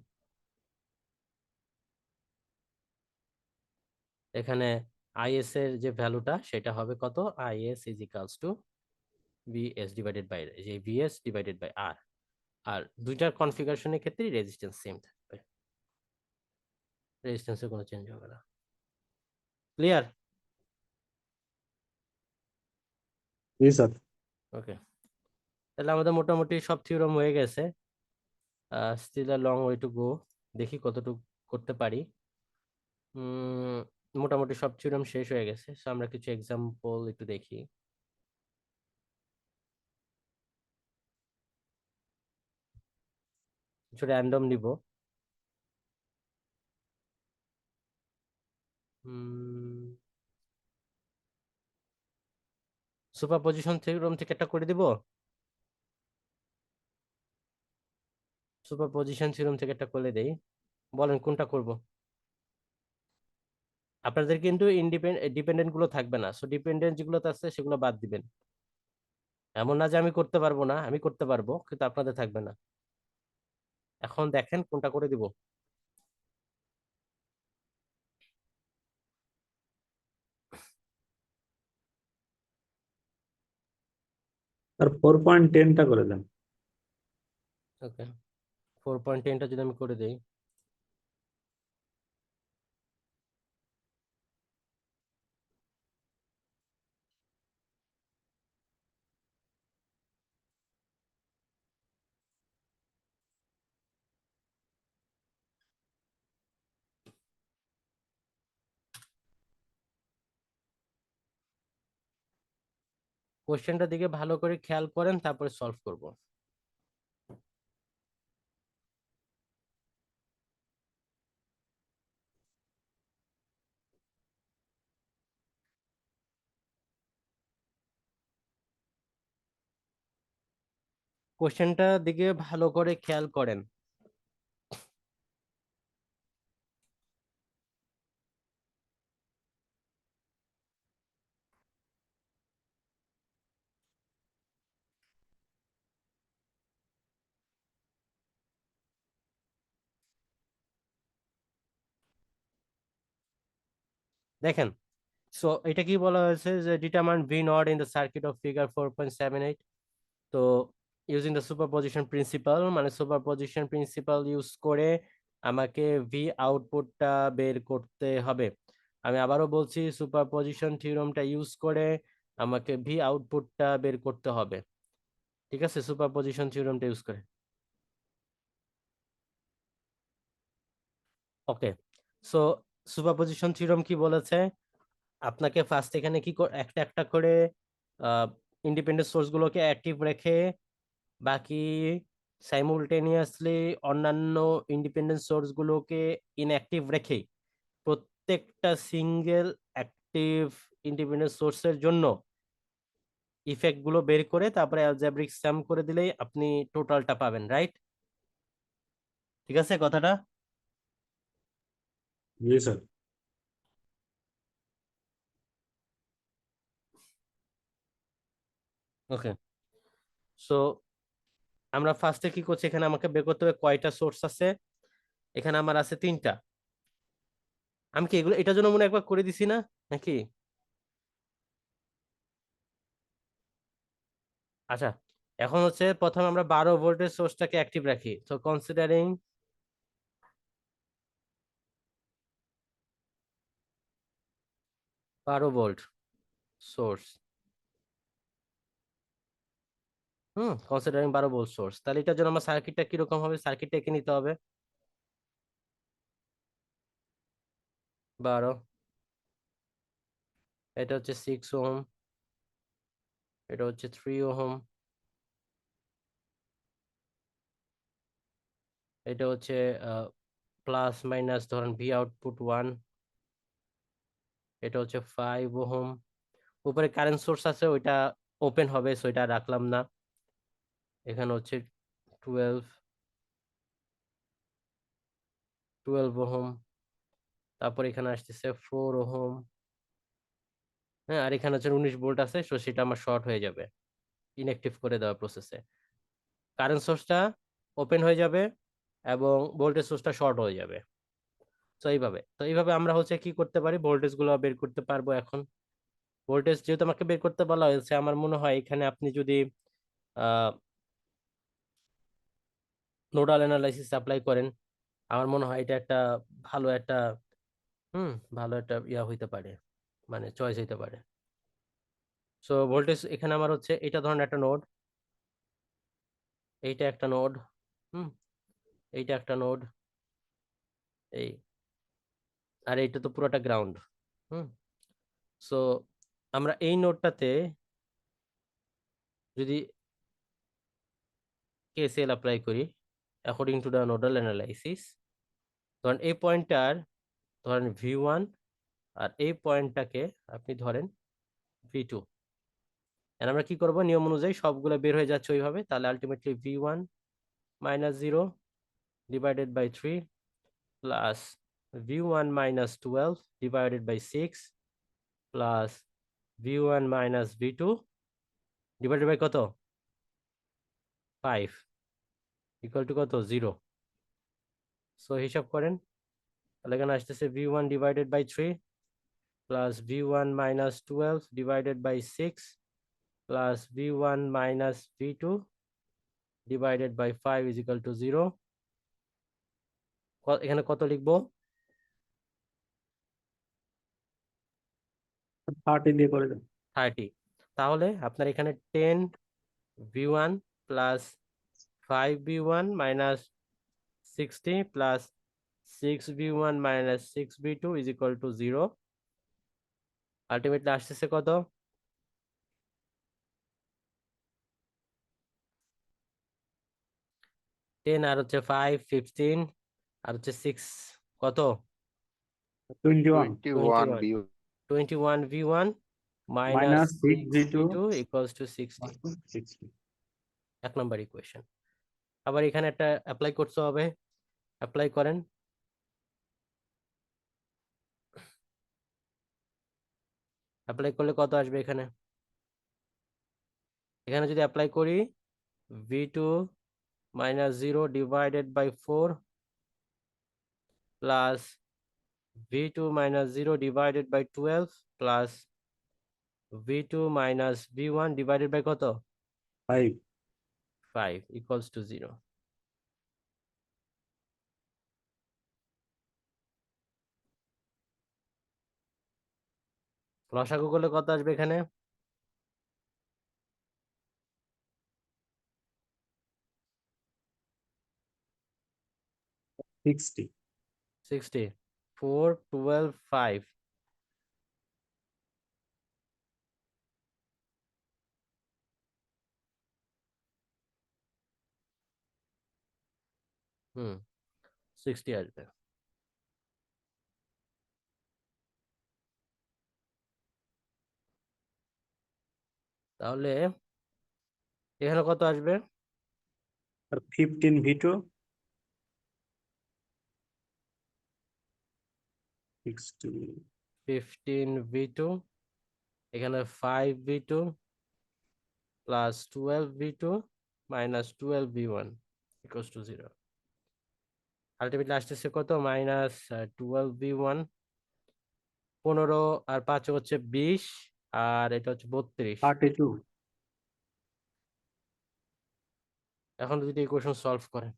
এখানে আইএস এর যে ভ্যালুটা সেটা হবে কত, IS is equals to VS divided by, যে ভিএস ডিভাইডেড বাই আর। আর দুইটার কনফিগারেশনের ক্ষেত্রে রেজিস্ট্যান্স সেম থাকবে, রেজিস্ট্যান্সের কোনো চেঞ্জ হবে না। ক্লিয়ার? জি স্যার। ওকে, তাহলে আমাদের মোটামুটি সব থিওরাম হয়ে গেছে। Still a long way to go, দেখি কতটুকু করতে পারি। মোটামুটি সব থিওরাম শেষ হয়ে গেছে। সো আমরা কিছু এক্সাম্পল একটু দেখি। কিছু র্যান্ডম নিব। সুপারপজিশন থিওরাম থেকে একটা করে দিব, সুপারপজিশন থিওরাম থেকে একটা করে দেই। বলেন কোনটা করব? আপনাদের কিন্তু ডিপেন্ডেন্ট গুলো থাকবে না, সো ডিপেন্ডেন্ট যেগুলো আছে সেগুলো বাদ দিবেন। এমন না যে আমি করতে পারবো না, আমি করতে পারবো, কিন্তু আপনাদের থাকবে না। এখন দেখেন কোনটা করে দিব। স্যার 4.10টা করে দেন। ওকে, 4.10টা যদি আমি করে দিই, কোশ্চেনটা দিকে ভালো করে খেয়াল করেন, তারপরে সলভ করব। কোশ্চেনটা দিকে ভালো করে খেয়াল করেন। দেখেন, সো এটা কি বলা হয়েছে যে determine V naught in the circuit of figure 4.78। তো ইউজিং দ্য সুপারপজিশন প্রিন্সিপাল, মানে সুপারপজিশন প্রিন্সিপাল ইউজ করে আমাকে ভি আউটপুটটা বের করতে হবে। আমি আবারও বলছি, সুপারপজিশন থিওরামটা ইউজ করে আমাকে ভি আউটপুটটা বের করতে হবে। ঠিক আছে, সুপারপজিশন থিওরামটা ইউজ করে। ওকে, সো সুপারপজিশন থিওরাম কি বলেছে, আপনাকে ফার্স্ট এখানে কি একটা একটা করে ইন্ডিপেন্ডেন্ট সোর্স গুলোকে অ্যাক্টিভ রেখে বাকি সাইমুলটেনিয়াসলি অন্যান্য ইন্ডিপেন্ডেন্ট সোর্স গুলোকে ইনঅ্যাক্টিভ রেখে প্রত্যেকটা সিঙ্গেল অ্যাক্টিভ ইন্ডিপেন্ডেন্ট সোর্সের জন্য ইফেক্ট গুলো বের করে তারপরে অ্যালজেব্রিক সাম করে দিলেই আপনি টোটালটা পাবেন, রাইট? ঠিক আছে কথাটা? জি স্যার। ওকে, সো আমরা ফার্স্টে কি করছি, এখানে আমাকে বের করতে হবে কয়টা সোর্স আছে। এখানে আমার আছে 3টা। আমি কি এগুলো এটার জন্য মনে হয় একবার করে দিছি না নাকি? আচ্ছা, এখন হচ্ছে প্রথমে আমরা 12 ভোল্টের সোর্সটাকে অ্যাক্টিভ রাখি। তো considering 12 volt source, considering 12 volt source, তাহলে এটার জন্য আমার সার্কিটটা কিরকম হবে? সার্কিটটা এঁকে নিতে হবে। 12, এটা হচ্ছে 6 ওহম, এটা হচ্ছে 3 ওহম, এটা হচ্ছে প্লাস মাইনাস ধরেন ভি আউটপুট 1, এটা হচ্ছে 5 ওহম। উপরে কারেন্ট সোর্স আছে, ওইটা ওপেন হবে, সো এটা রাখলাম না। এখানে হচ্ছে 12 ওহম, তারপর এখানে আসতেছে 4 ওহম, হ্যাঁ, আর এখানে হচ্ছে 19 ভোল্ট আছে, সো সেটা আমার শর্ট হয়ে যাবে, ইনঅ্যাক্টিভ করে দেওয়া প্রসেসে। কারেন্ট সোর্সটা ওপেন হয়ে যাবে এবং ভোল্টেজ সোর্সটা শর্ট হয়ে যাবে। তো এইভাবে আমরা হচ্ছে কি করতে পারি, ভোল্টেজ গুলো বের করতে পারবো। এখন ভোল্টেজ যেহেতু আমাকে বের করতে বলা হয়েছে, আমার মনে হয় এখানে আপনি যদি নোডাল অ্যানালাইসিস অ্যাপ্লাই করেন, আমার মনে হয় এটা একটা ভালো একটা হুম ভালো একটা ইয়া হইতে পারে, মানে চয়েস হইতে পারে। সো ভোল্টেজ এখানে আমার হচ্ছে এটা ধরেন একটা নোড, এইটা একটা নোড, হুম এইটা একটা নোড, এই, আর এইটা তো পুরোটা গ্রাউন্ড। হুম সো আমরা এই নোডটাতে যদি কেসিএল অ্যাপ্লাই করি according to the nodal analysis, ধরেন এই পয়েন্টটার ধরেন V1, আর এই পয়েন্টটাকে আপনি ধরেন V2। আমরা কি করব, নিয়ম অনুযায়ী সবগুলো বের হয়ে যাচ্ছে ওইভাবে, তাহলে ultimately V1 minus 0 divided by 3 plus V1 minus 12 divided by 6 plus V1 minus V2 divided by কত, 5 ইকুয়াল টু কত, 0। সো হিসাব করেন, তাহলে এখানে আসতেছে V1 divided by 3 plus V1 minus 12 divided by 6 plus V1 minus V2 divided by 5 is equal to 0। এখানে কত লিখবো, 30 দিয়ে করে দেন। 30। তাহলে আপনার এখানে 10 V1 plus 5 V1 minus 60 plus 6 V1 minus 6 V2 is equal to 0। Ultimately আসতেছে কত, 10 আর হচ্ছে 5 15 আর হচ্ছে 6 কত, 21 21 V1 minus minus 6 6 V2 V2 equals to 60, 60। 1 number equation. আবার এখানে একটা অ্যাপ্লাই করতে হবে, অ্যাপ্লাই করেন। অ্যাপ্লাই করলে কত আসবে এখানে, এখানে যদি অ্যাপ্লাই করি V2 minus 0 divided by 4 plus V2 minus 0 divided by 12 plus V2 minus V1 divided by কত, 5 5 ইকুয়ালস টু 0। লসাগু করলে কত আসবে এখানে, 60 60, 4 12 5, হুম 60 আসবে। তাহলে এখানে কত আসবে, আর 15 V2 60 15 V2, এখানে 5 V2 plus 12 V2 minus 12 V1 equals to 0। Ultimately আসতেছে কত, মাইনাস 12 V1, 15 আর 5 হচ্ছে 20, আর এটা হচ্ছে 32, 32 এখন যদি ইকুয়েশন সলভ করেন।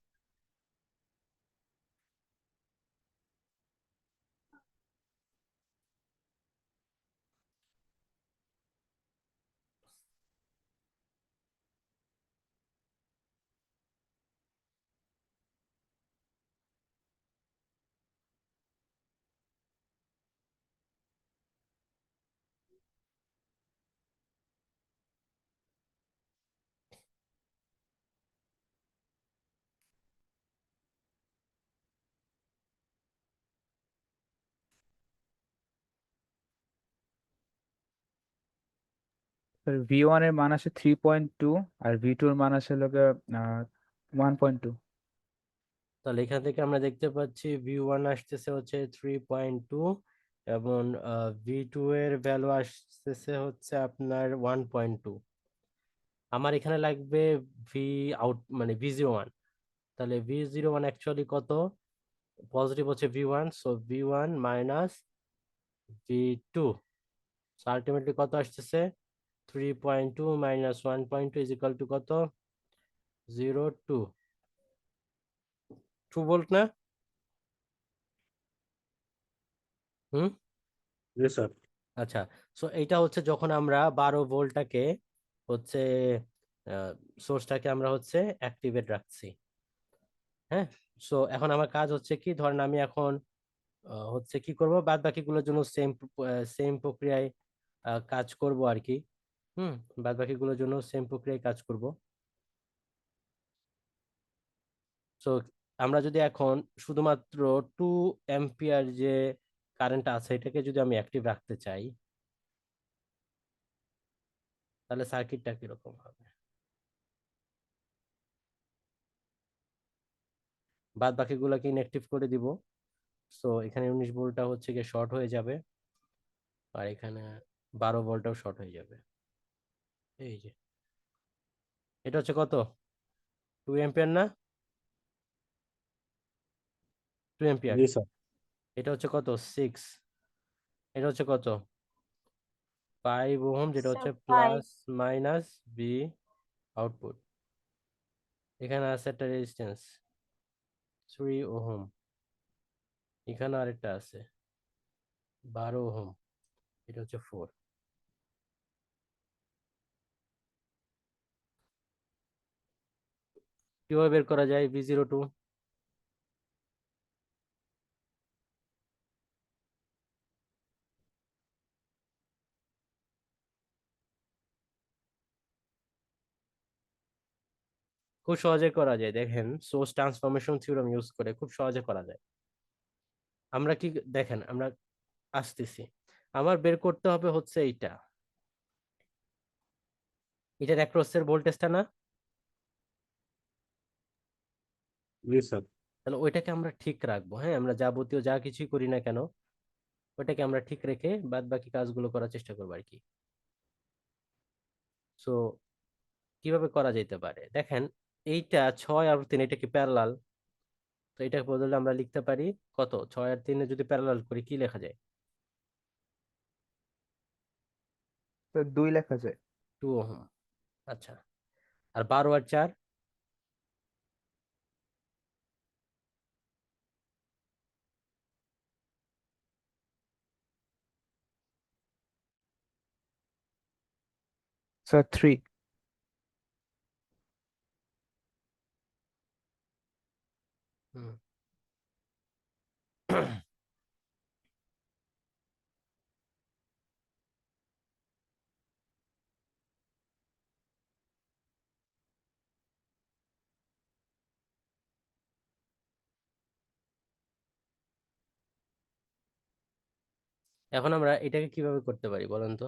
V1 এর মান আসে 3.2 আর V2 এর মান আসে লোকে 1.2। তাহলে এখান থেকে আমরা দেখতে পাচ্ছি V1 আসতেছে হচ্ছে 3.2 এবং V2 এর ভ্যালু আসতেছে হচ্ছে আপনার 1.2। আমার এখানে লাগবে ভি আউট মানে V01। তাহলে V01 অ্যাকচুয়ালি কত? পজিটিভ হচ্ছে V1, so V1 minus V2, so ultimately কত আসতেছে? 3.2 মাইনাস 1.2 ইজ ইকুয়াল টু কত? 0.2 ভোল্ট না? হুম। জি স্যার। আচ্ছা, সো এইটা হচ্ছে যখন আমরা 12 ভোল্টটাকে হচ্ছে সোর্সটাকে আমরা হচ্ছে অ্যাক্টিভেট রাখছি। হ্যাঁ, সো এখন আমার কাজ হচ্ছে কি, ধরেন আমি এখন হচ্ছে কি করব, বাদ বাকিগুলোর জন্য সেম সেম প্রক্রিয়ায় কাজ করব আর কি। বাদ বাকিগুলোর জন্য সেম প্রক্রিয়ায় কাজ করব। সো আমরা যদি এখন শুধুমাত্র 2 অ্যাম্পিয়ার যে কারেন্ট আছে এটাকে যদি আমি অ্যাক্টিভ রাখতে চাই, তাহলে সার্কিটটা কিরকম হবে? বাদ বাকিগুলোকে ইনঅ্যাক্টিভ করে দিব। সো এখানে 19 ভোল্টটা হচ্ছে গিয়ে শর্ট হয়ে যাবে, আর এখানে 12 ভোল্টটাও শর্ট হয়ে যাবে। এই যে এটা হচ্ছে কত? 2 অ্যাম্পিয়ার না? 2 অ্যাম্পিয়ার। জি স্যার। এটা হচ্ছে কত? 6। এটা হচ্ছে কত? 5 ওহম, যেটা স্যার হচ্ছে 5 প্লাস মাইনাস বি আউটপুট। এখানে আছে একটা রেজিস্ট্যান্স 3 ওহম, এখানে আরেকটা আছে 12 ওহম, এটা হচ্ছে 4। কিভাবে বের করা যায় V02? খুব সহজে করা যায়, দেখেন সোর্স ট্রান্সফরমেশন থিওরেম ইউজ করে খুব সহজে করা যায়। আমরা কি দেখেন, আমরা আসতেছি, আমার বের করতে হবে হচ্ছে এইটা, এটার অ্যাক্রসের ভোল্টেজটা না? জি স্যার। তাহলে ওইটাকে আমরা ঠিক রাখবো। হ্যাঁ, আমরা যাবতীয় যা কিছুই করি না কেন ওইটাকে আমরা ঠিক রেখে বাদ বাকি কাজগুলো করার চেষ্টা করবো আর কি। সো কিভাবে করা যেতে পারে দেখেন, এইটা 6 আর 3 এটা কি প্যারালাল? তো এটার বদলে আমরা লিখতে পারি কত, 6 আর 3 যদি প্যারালাল করি কি লেখা যায়? তো 2 লেখা যায়। 2 ওহম। আচ্ছা, আর 12 আর 4? স্যার 3। হুম। এখন আমরা এটাকে কিভাবে করতে পারি বলেন তো?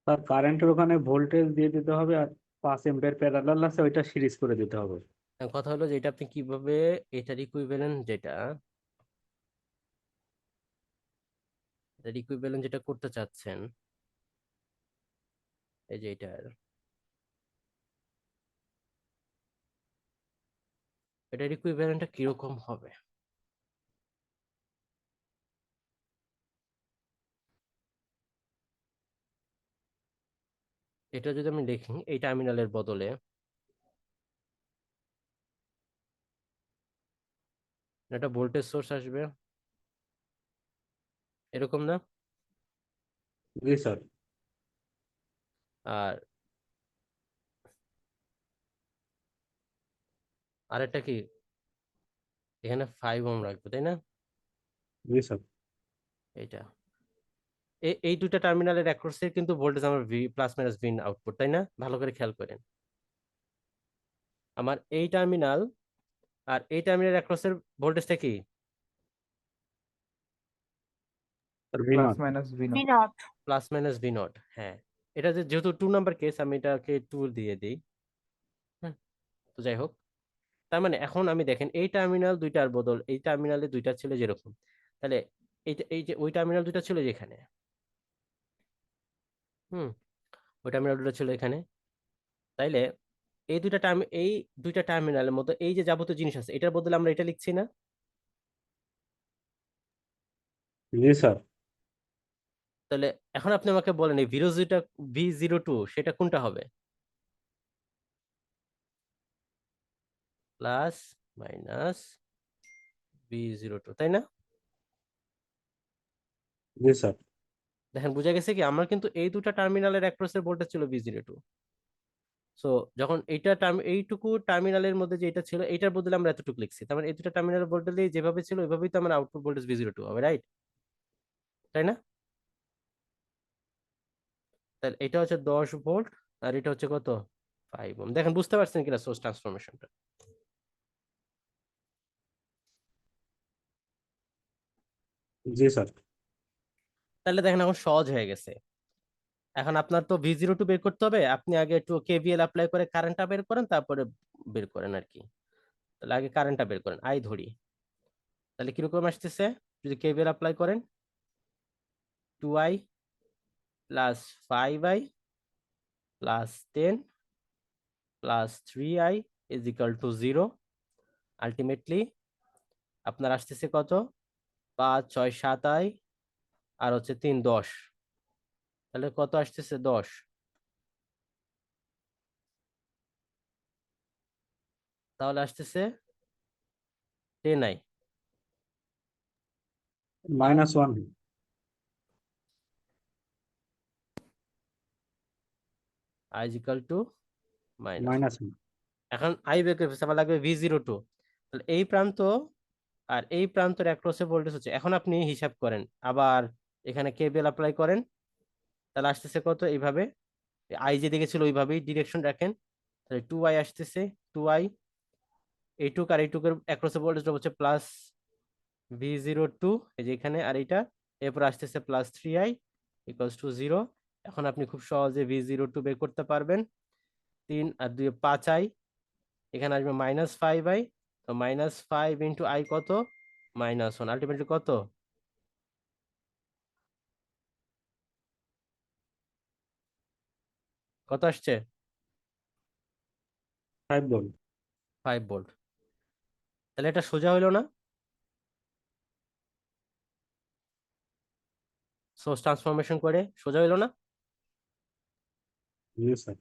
স্যার কারেন্টের ওখানে ভোল্টেজ দিয়ে দিতে হবে, আর 5 এম্পিয়ার প্যারালাল আছে ওইটা সিরিজ করে দিতে হবে। কথা হলো যে এটা আপনি কিভাবে, এটার ইকুইভ্যালেন্ট যেটা, এটার ইকুইভ্যালেন্ট যেটা করতে চাচ্ছেন, এই যে এটার এটার ইকুইভ্যালেন্টটা কিরকম হবে? এটা যদি আমি লিখি এই টার্মিনালের বদলে, একটা ভোল্টেজ সোর্স আসবে এরকম না? জি স্যার। আর আরেকটা কি, এখানে 5 ওহম রাখবো তাই না? জি স্যার। এইটা এই দুইটা টার্মিনালের অ্যাক্রসে কিন্তু ভোল্টেজ আমার ভি প্লাস মাইনাস ভিন আউটপুট, তাই না? ভালো করে খেয়াল করেন, আমার এই টার্মিনাল আর এই টার্মিনাল অ্যাক্রসের ভোল্টেজটা কি? V plus not. Minus V V naught. Not. Plus minus V naught. হ্যাঁ, এটা যেহেতু 2 নাম্বার কেস, আমি এটাকে 2 দিয়ে দিই। হ্যাঁ, তো যাই হোক, তার মানে এখন আমি দেখেন এই টার্মিনাল দুইটার বদল এই টার্মিনালে দুইটা ছিল যেরকম, তাহলে এই যে ওই টার্মিনাল দুইটা ছিল যেখানে, হুম, ওই টার্মিনাল দুটো ছিল এখানে, তাইলে এই দুইটা টার্মিনালের মধ্যে এই যে যাবতীয় জিনিস আছে এটার বদলে আমরা এটা লিখছি না? জি স্যার। তাহলে এখন আপনি আমাকে বলেন এই V02 সেটা কোনটা হবে? প্লাস মাইনাস V02, তাই না? জি স্যার। দেখেন বুঝা গেছে কি, আমার কিন্তু এই দুটা টার্মিনালের অ্যাক্রসের ভোল্টেজ ছিল V02। সো যখন এইটুকু টার্মিনালের মধ্যে যে এটা ছিল এটার বদলে আমরা এতটুকু লিখছি, তার মানে এই দুটা টার্মিনালের ভোল্টেজ যেভাবে ছিল ওইভাবেই তো আমার আউটপুট ভোল্টেজ V02 হবে, রাইট? তাই না? তাহলে এটা হচ্ছে 10 ভোল্ট আর এটা হচ্ছে কত, 5 ওহম। দেখেন বুঝতে পারছেন কিনা সোর্স ট্রান্সফরমেশনটা? জি স্যার। তাহলে দেখেন এখন সহজ হয়ে গেছে। এখন আপনার তো V02 বের করতে হবে, আপনি আগে একটু KVL অ্যাপ্লাই করে কারেন্টটা বের করেন, তারপরে বের করেন আর কি। তাহলে আগে কারেন্টটা বের করেন, আই ধরি, তাহলে কিরকম আসতেছে যদি KVL অ্যাপ্লাই করেন? 2i plus 5i plus 10 plus 3i is equal two 0। Ultimately আপনার আসতেছে কত? 5 6 7i আর হচ্ছে 3 10, তাহলে কত আসতেছে? 10। তাহলে আসতেছে 10i -1। i is equal to minus. -1। এখন আই বের করে ফেলছে, আমার লাগবে V02। তাহলে এই প্রান্ত আর এই প্রান্তের অ্যাক্রসে ভোল্টেজ হচ্ছে, এখন আপনি হিসাব করেন আবার এখানে কেবিএল অ্যাপ্লাই করেন, তাহলে আসতেছে কত? এইভাবে আই যেদিকে ছিল ওইভাবেই ডিরেকশন রাখেন, তাহলে 2i আসতেছে। 2i এইটুক আর এইটুকের অ্যাক্রসে ভোল্টেজ হচ্ছে প্লাস V02, এই যে এখানে, আর এইটা এরপর আসতেছে প্লাস 3i ইকুয়ালস টু 0। এখন আপনি খুব সহজে V02 বের করতে পারবেন। 3 আর 2 5i, এখানে আসবে -5i, তো -5 ইন্টু i কত? -1। আলটিমেটলি কত? কত আসছে? 5 ভোল্ট। 5 ভোল্ট। তাহলে এটা সোজা হইলো না? সোর্স ট্রান্সফরমেশন করে সোজা হইলো না? জি স্যার।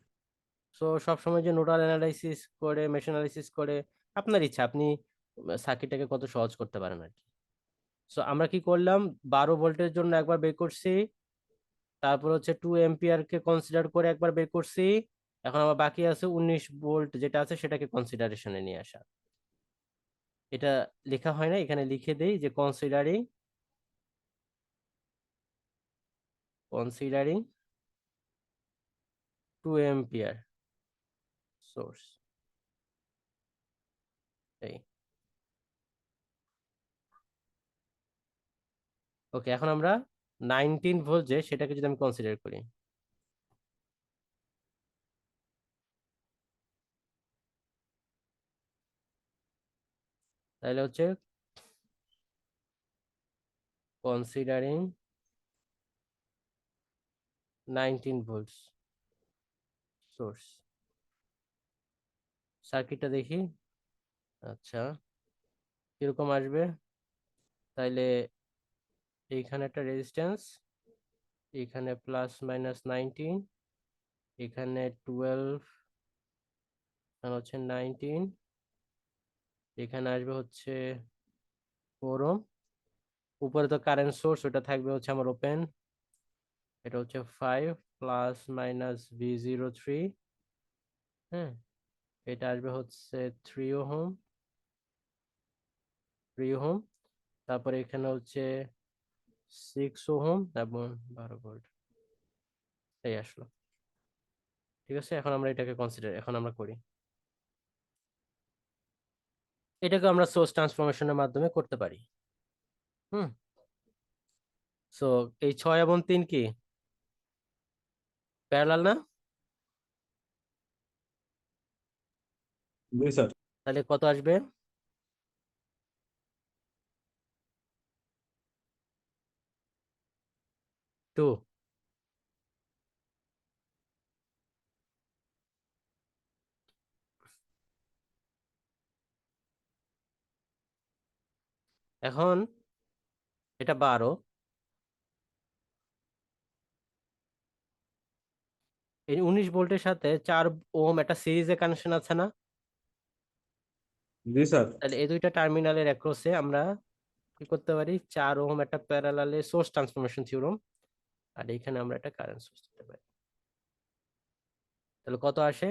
সো সবসময় যে নোডাল অ্যানালাইসিস করে মেশ অ্যানালাইসিস করে আপনার ইচ্ছা, আপনি সার্কিটটাকে কত সহজ করতে পারেন আর কি। সো আমরা কি করলাম, 12 ভোল্টের জন্য একবার বের করছি, তারপর হচ্ছে 2 এম্পিয়ার কে কনসিডার করে একবার বের করছি, এখন আমার বাকি আছে 19 ভোল্ট যেটা আছে সেটাকে কনসিডারেশনে নিয়ে আসা। এটা লেখা হয় না, এখানে লিখে দেই যে কনসিডারিং 2 এম্পিয়ার সোর্স। এই ওকে, এখন আমরা 19 ভোল্ট যে সেটাকে যদি আমি কনসিডার করি, তাহলে হচ্ছে কনসিডারিং 19 ভোল্টস সোর্স। সার্কিটটা দেখি, আচ্ছা, কিরকম আসবে? তাইলে এইখানে একটা রেজিস্ট্যান্স, এখানে প্লাস মাইনাস 19, এখানে 12, এখানে হচ্ছে 19, এখানে আসবে হচ্ছে 4 ওহম। উপরে তো কারেন্ট সোর্স, ওটা থাকবে হচ্ছে আমার ওপেন, এটা হচ্ছে 5 প্লাস মাইনাস V03। হ্যাঁ, এটা আসবে হচ্ছে 3 ওহম, 3 ওহম। তারপরে এখানে হচ্ছে 6 ওহম এবং 12 ভোল্ট। এই আসলো। ঠিক আছে, এখন আমরা এটাকে এখন আমরা করি, এটাকে আমরা সোর্স ট্রান্সফরমেশনের মাধ্যমে করতে পারি। হুম, সো এই 6 এবং 3 কি প্যারালাল না? জি স্যার। তাহলে কত আসবে? 2। এখন এটা 12, এই 19 ভোল্টের সাথে 4 ওহম একটা সিরিজে কানেকশন আছে না? জি স্যার। তাহলে এই দুইটা টার্মিনালের অ্যাক্রসে আমরা কি করতে পারি? 4 ওহম একটা প্যারালালে সোর্স ট্রান্সফরমেশন থিওরেম, আর এখানে আমরা একটা কারেন্ট সোর্স দিতে পারি। তাহলে কত আসে?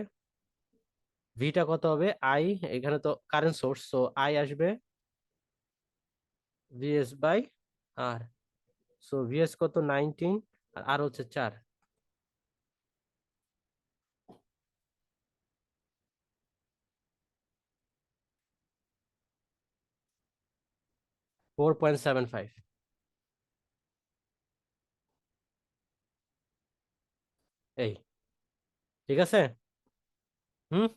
ভিটা কত হবে? আই, এখানে তো কারেন্ট সোর্স, সো আই আসবে VS by R, so VS কত? 19, আর আর হচ্ছে 4, 4.75। এই, ঠিক আছে। হুম,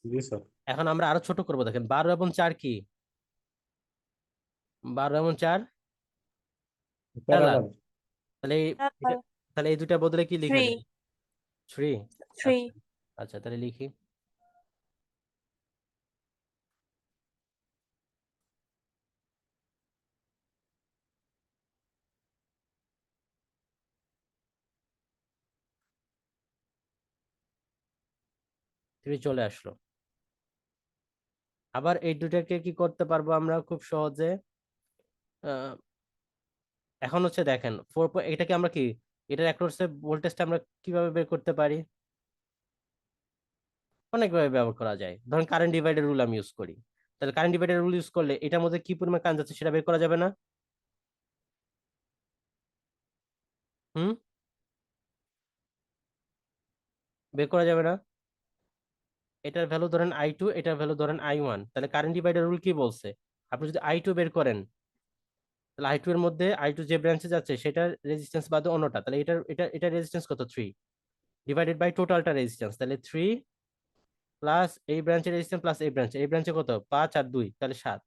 জি স্যার। এখন আমরা আরো ছোট করবো, দেখেন 12 এবং 4 কি? 12 এবং 4 প্যারালাল। প্যারালাল। তাহলে তাহলে এই দুটা বদলে কি লিখা 3 যায়? 3। 3 আচ্ছা, আচ্ছা, তাহলে লিখি। চলে আসলো। আবার এই দুটাকে কি করতে পারবো আমরা খুব সহজে? আহ, এখন হচ্ছে দেখেন 4, এটাকে আমরা কি, এটার অ্যাক্রসে ভোল্টেজটা আমরা কিভাবে বের করতে পারি? অনেকভাবে ব্যবহার করা যায়। ধরুন কারেন্ট ডিভাইডার রুল আমি ইউজ করি, তাহলে কারেন্ট ডিভাইডার রুল ইউজ করলে এটার মধ্যে কি পরিমাণ কারেন্ট যাচ্ছে সেটা বের করা যাবে না? হুম, বের করা যাবে না? এটার ভ্যালু ধরেন I2, এটার ভ্যালু ধরেন I1, তাহলে কারেন্ট ডিভাইডার রুল কি বলছে? আপনি যদি I2 বের করেন, তাহলে I2 এর মধ্যে I2 যে ব্রাঞ্চে যাচ্ছে সেটার রেজিস্ট্যান্স বাদে অন্যটা, তাহলে এটা রেজিস্ট্যান্স কত? 3 ডিভাইডেড বাই টোটালটা রেজিস্ট্যান্স, তাহলে 3 প্লাস এই ব্রাঞ্চের রেজিস্ট্যান্স প্লাস এই ব্রাঞ্চে কত? 5 আর 2, তাহলে 7,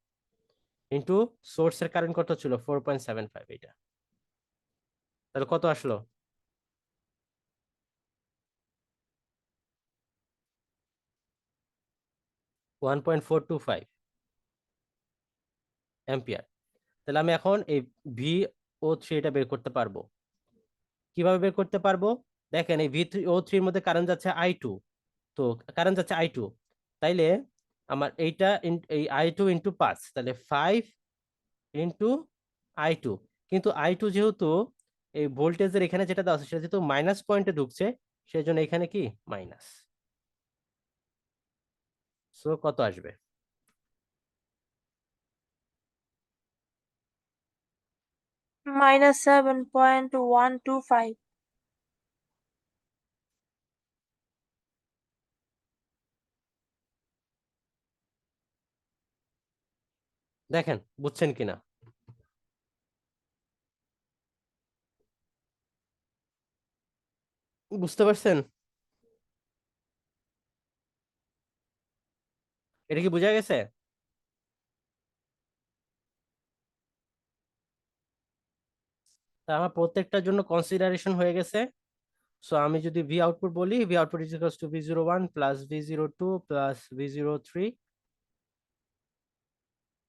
ইন্টু সোর্সের কারেন্ট কত ছিল? 4.75। এটা তাহলে কত আসলো? 1.425 অ্যাম্পিয়ার। তাহলে আমি এখন এই VO3 এটা বের করতে পারবো। কিভাবে বের করতে পারবো? দেখেন এই VO3 এর মধ্যে কারেন্ট যাচ্ছে I2, তো কারেন্ট যাচ্ছে I2, তাইলে আমার এইটা এই I2 ইন্টু 5, তাহলে 5 ইন্টু I2। কিন্তু I2 যেহেতু এই ভোল্টেজের এখানে যেটা দেওয়া আছে সেটা যেহেতু মাইনাস পয়েন্টে ঢুকছে, সেই জন্য এখানে কি মাইনাস। সো কত আসবে? -7.125। দেখেন বুঝছেন কিনা? বুঝতে পারছেন? এটা কি বোঝা গেছে? তা আমার প্রত্যেকটার জন্য কনসিডারেশন হয়ে গেছে। সো আমি যদি ভি আউটপুট বলি, V output is equals to V01 plus V02 plus V03।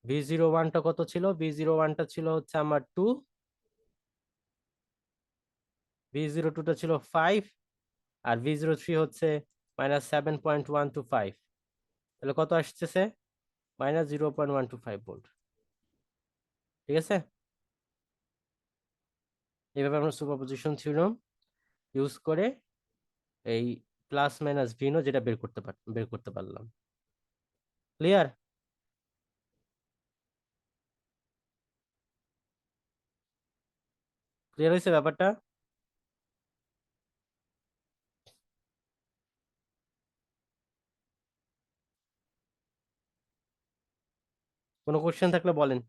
V01টা কত ছিল? V01টা ছিল হচ্ছে আমার 2, V02টা ছিল 5, আর V03 হচ্ছে -7.125। তাহলে কত আসতেছে? -0.125 ভোল্ট। ঠিক আছে, এইভাবে আমরা সুপারপজিশন থিওরেম ইউজ করে এই প্লাস মাইনাস ভিনো যেটা বের করতে পারলাম। ক্লিয়ার? ক্লিয়ার হয়েছে ব্যাপারটা? কোনো কোশ্চেন থাকলে বলেন।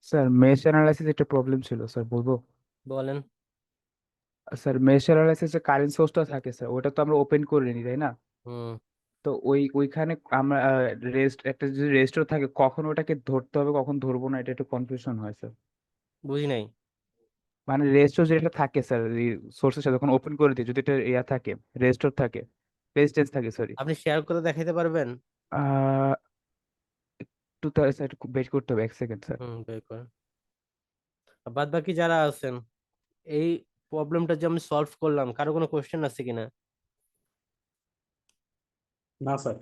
স্যার মেশ অ্যানালাইসিস একটা প্রবলেম ছিল স্যার, বলবো? বলেন। স্যার মেশ অ্যানালাইসিস যে কারেন্ট সোর্সটা থাকে স্যার, ওটা তো আমরা ওপেন করে নিই তাই না? হুম, তো ওইখানে আমরা একটা যদি রেজিস্টার থাকে, কখন ওটাকে ধরতে হবে কখন ধরবো না, এটা একটু কনফিউশন হয় স্যার। বুঝি নাই। মানে রেজিস্টার যেটা থাকে স্যার, সোর্সের সাথে যখন ওপেন করে দিই, যদি এটা ইয়া থাকে, রেজিস্টার থাকে, রেজিস্ট্যান্স থাকে, সরি। আপনি শেয়ার করে দেখাইতে পারবেন? আহ একটু তাহলে স্যার একটু বের করতে হবে, 1 সেকেন্ড স্যার। বের করেন। বাদ বাকি যারা আছেন, এই প্রবলেমটা যে আমি সলভ করলাম, কারো কোনো কোশ্চেন আছে কিনা? না স্যার।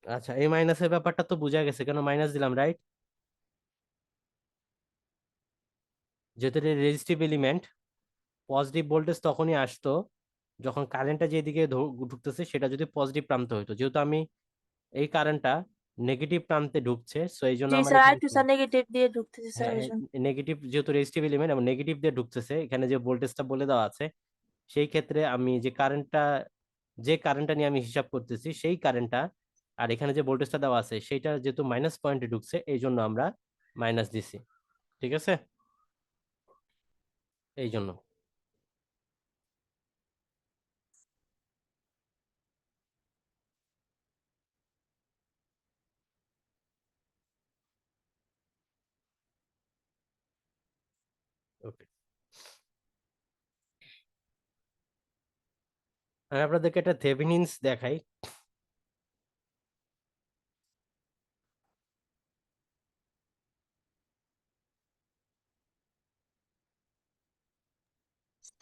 আচ্ছা, এই মাইনাসের ব্যাপারটা তো বোঝা গেছে কেন মাইনাস দিলাম, রাইট? যেহেতু এটা রেজিস্টিভ এলিমেন্ট, পজিটিভ ভোল্টেজ তখনই আসতো যখন কারেন্টটা যেদিকে ঢুকতেছে সেটা যদি পজিটিভ প্রান্তে হইতো। যেহেতু আমি এই কারেন্টটা নেগেটিভ প্রান্তে ঢুকছে, সো এই জন্য জি আমার স্যার, এখানে আরেকটু স্যার নেগেটিভ দিয়ে ঢুকতেছে স্যার, হ্যাঁ, ওই জন্য। নেগেটিভ, যেহেতু রেজিস্টিভ এলিমেন্ট এবং নেগেটিভ দিয়ে ঢুকতেছে, এখানে যে ভোল্টেজটা বলে দেওয়া আছে, সেই ক্ষেত্রে আমি যে কারেন্টটা নিয়ে আমি হিসাব করতেছি সেই কারেন্টটা, আর এখানে যে ভোল্টেজটা দেওয়া আছে সেইটা যেহেতু মাইনাস পয়েন্টে ঢুকছে, এই জন্য আমরা মাইনাস দিছি। ঠিক আছে, এই জন্য। ওকে, আমি আপনাদেরকে একটা থেভেনিনস দেখাই।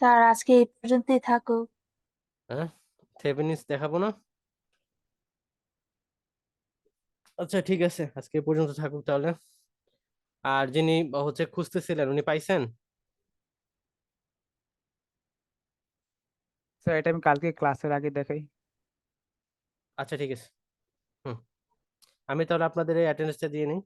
স্যার আজকে এই পর্যন্তই থাকুক। হ্যাঁ, থেভেনিনস দেখাবো না? আচ্ছা ঠিক আছে, আজকে এ পর্যন্ত থাকুক তাহলে। আর যিনি হচ্ছে খুঁজতেছিলেন, উনি পাইছেন? স্যার এটা আমি কালকে ক্লাসের আগে দেখাই। আচ্ছা ঠিক আছে। হুম, আমি তাহলে আপনাদের এই অ্যাটেন্ডেন্সটা দিয়ে নিই।